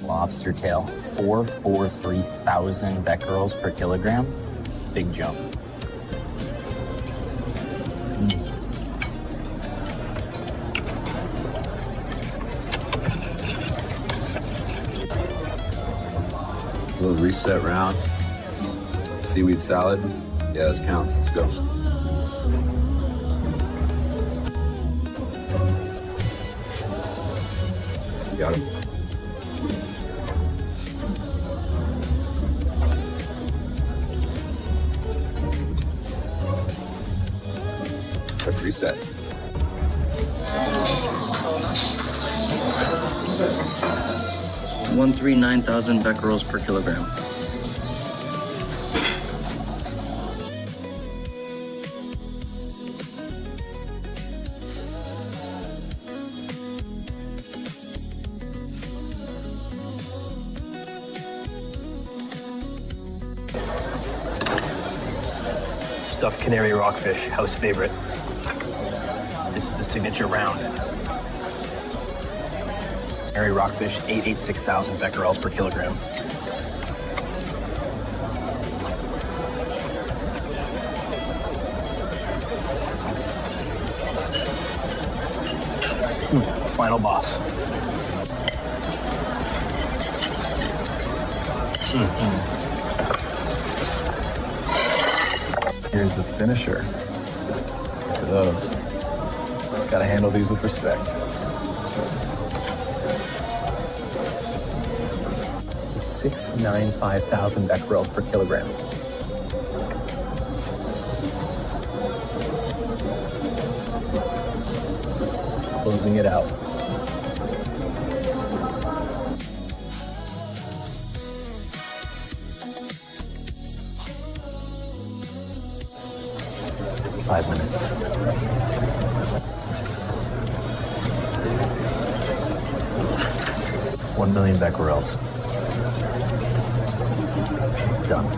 Lobster tail, 443,000 becquerels per kilogram. Big jump. A little reset round. Seaweed salad. Yeah, this counts. Let's go. Got him. Let's reset. $139,000 becquerels per kilogram. Stuffed canary rockfish, house favorite. This is the signature round. Canary rockfish, 886,000 becquerels per kilogram. Final boss. Here's the finisher. Look at those. Gotta handle these with respect. 695,000 becquerels per kilogram. Closing it out. Five minutes. 1 million becquerels. Done.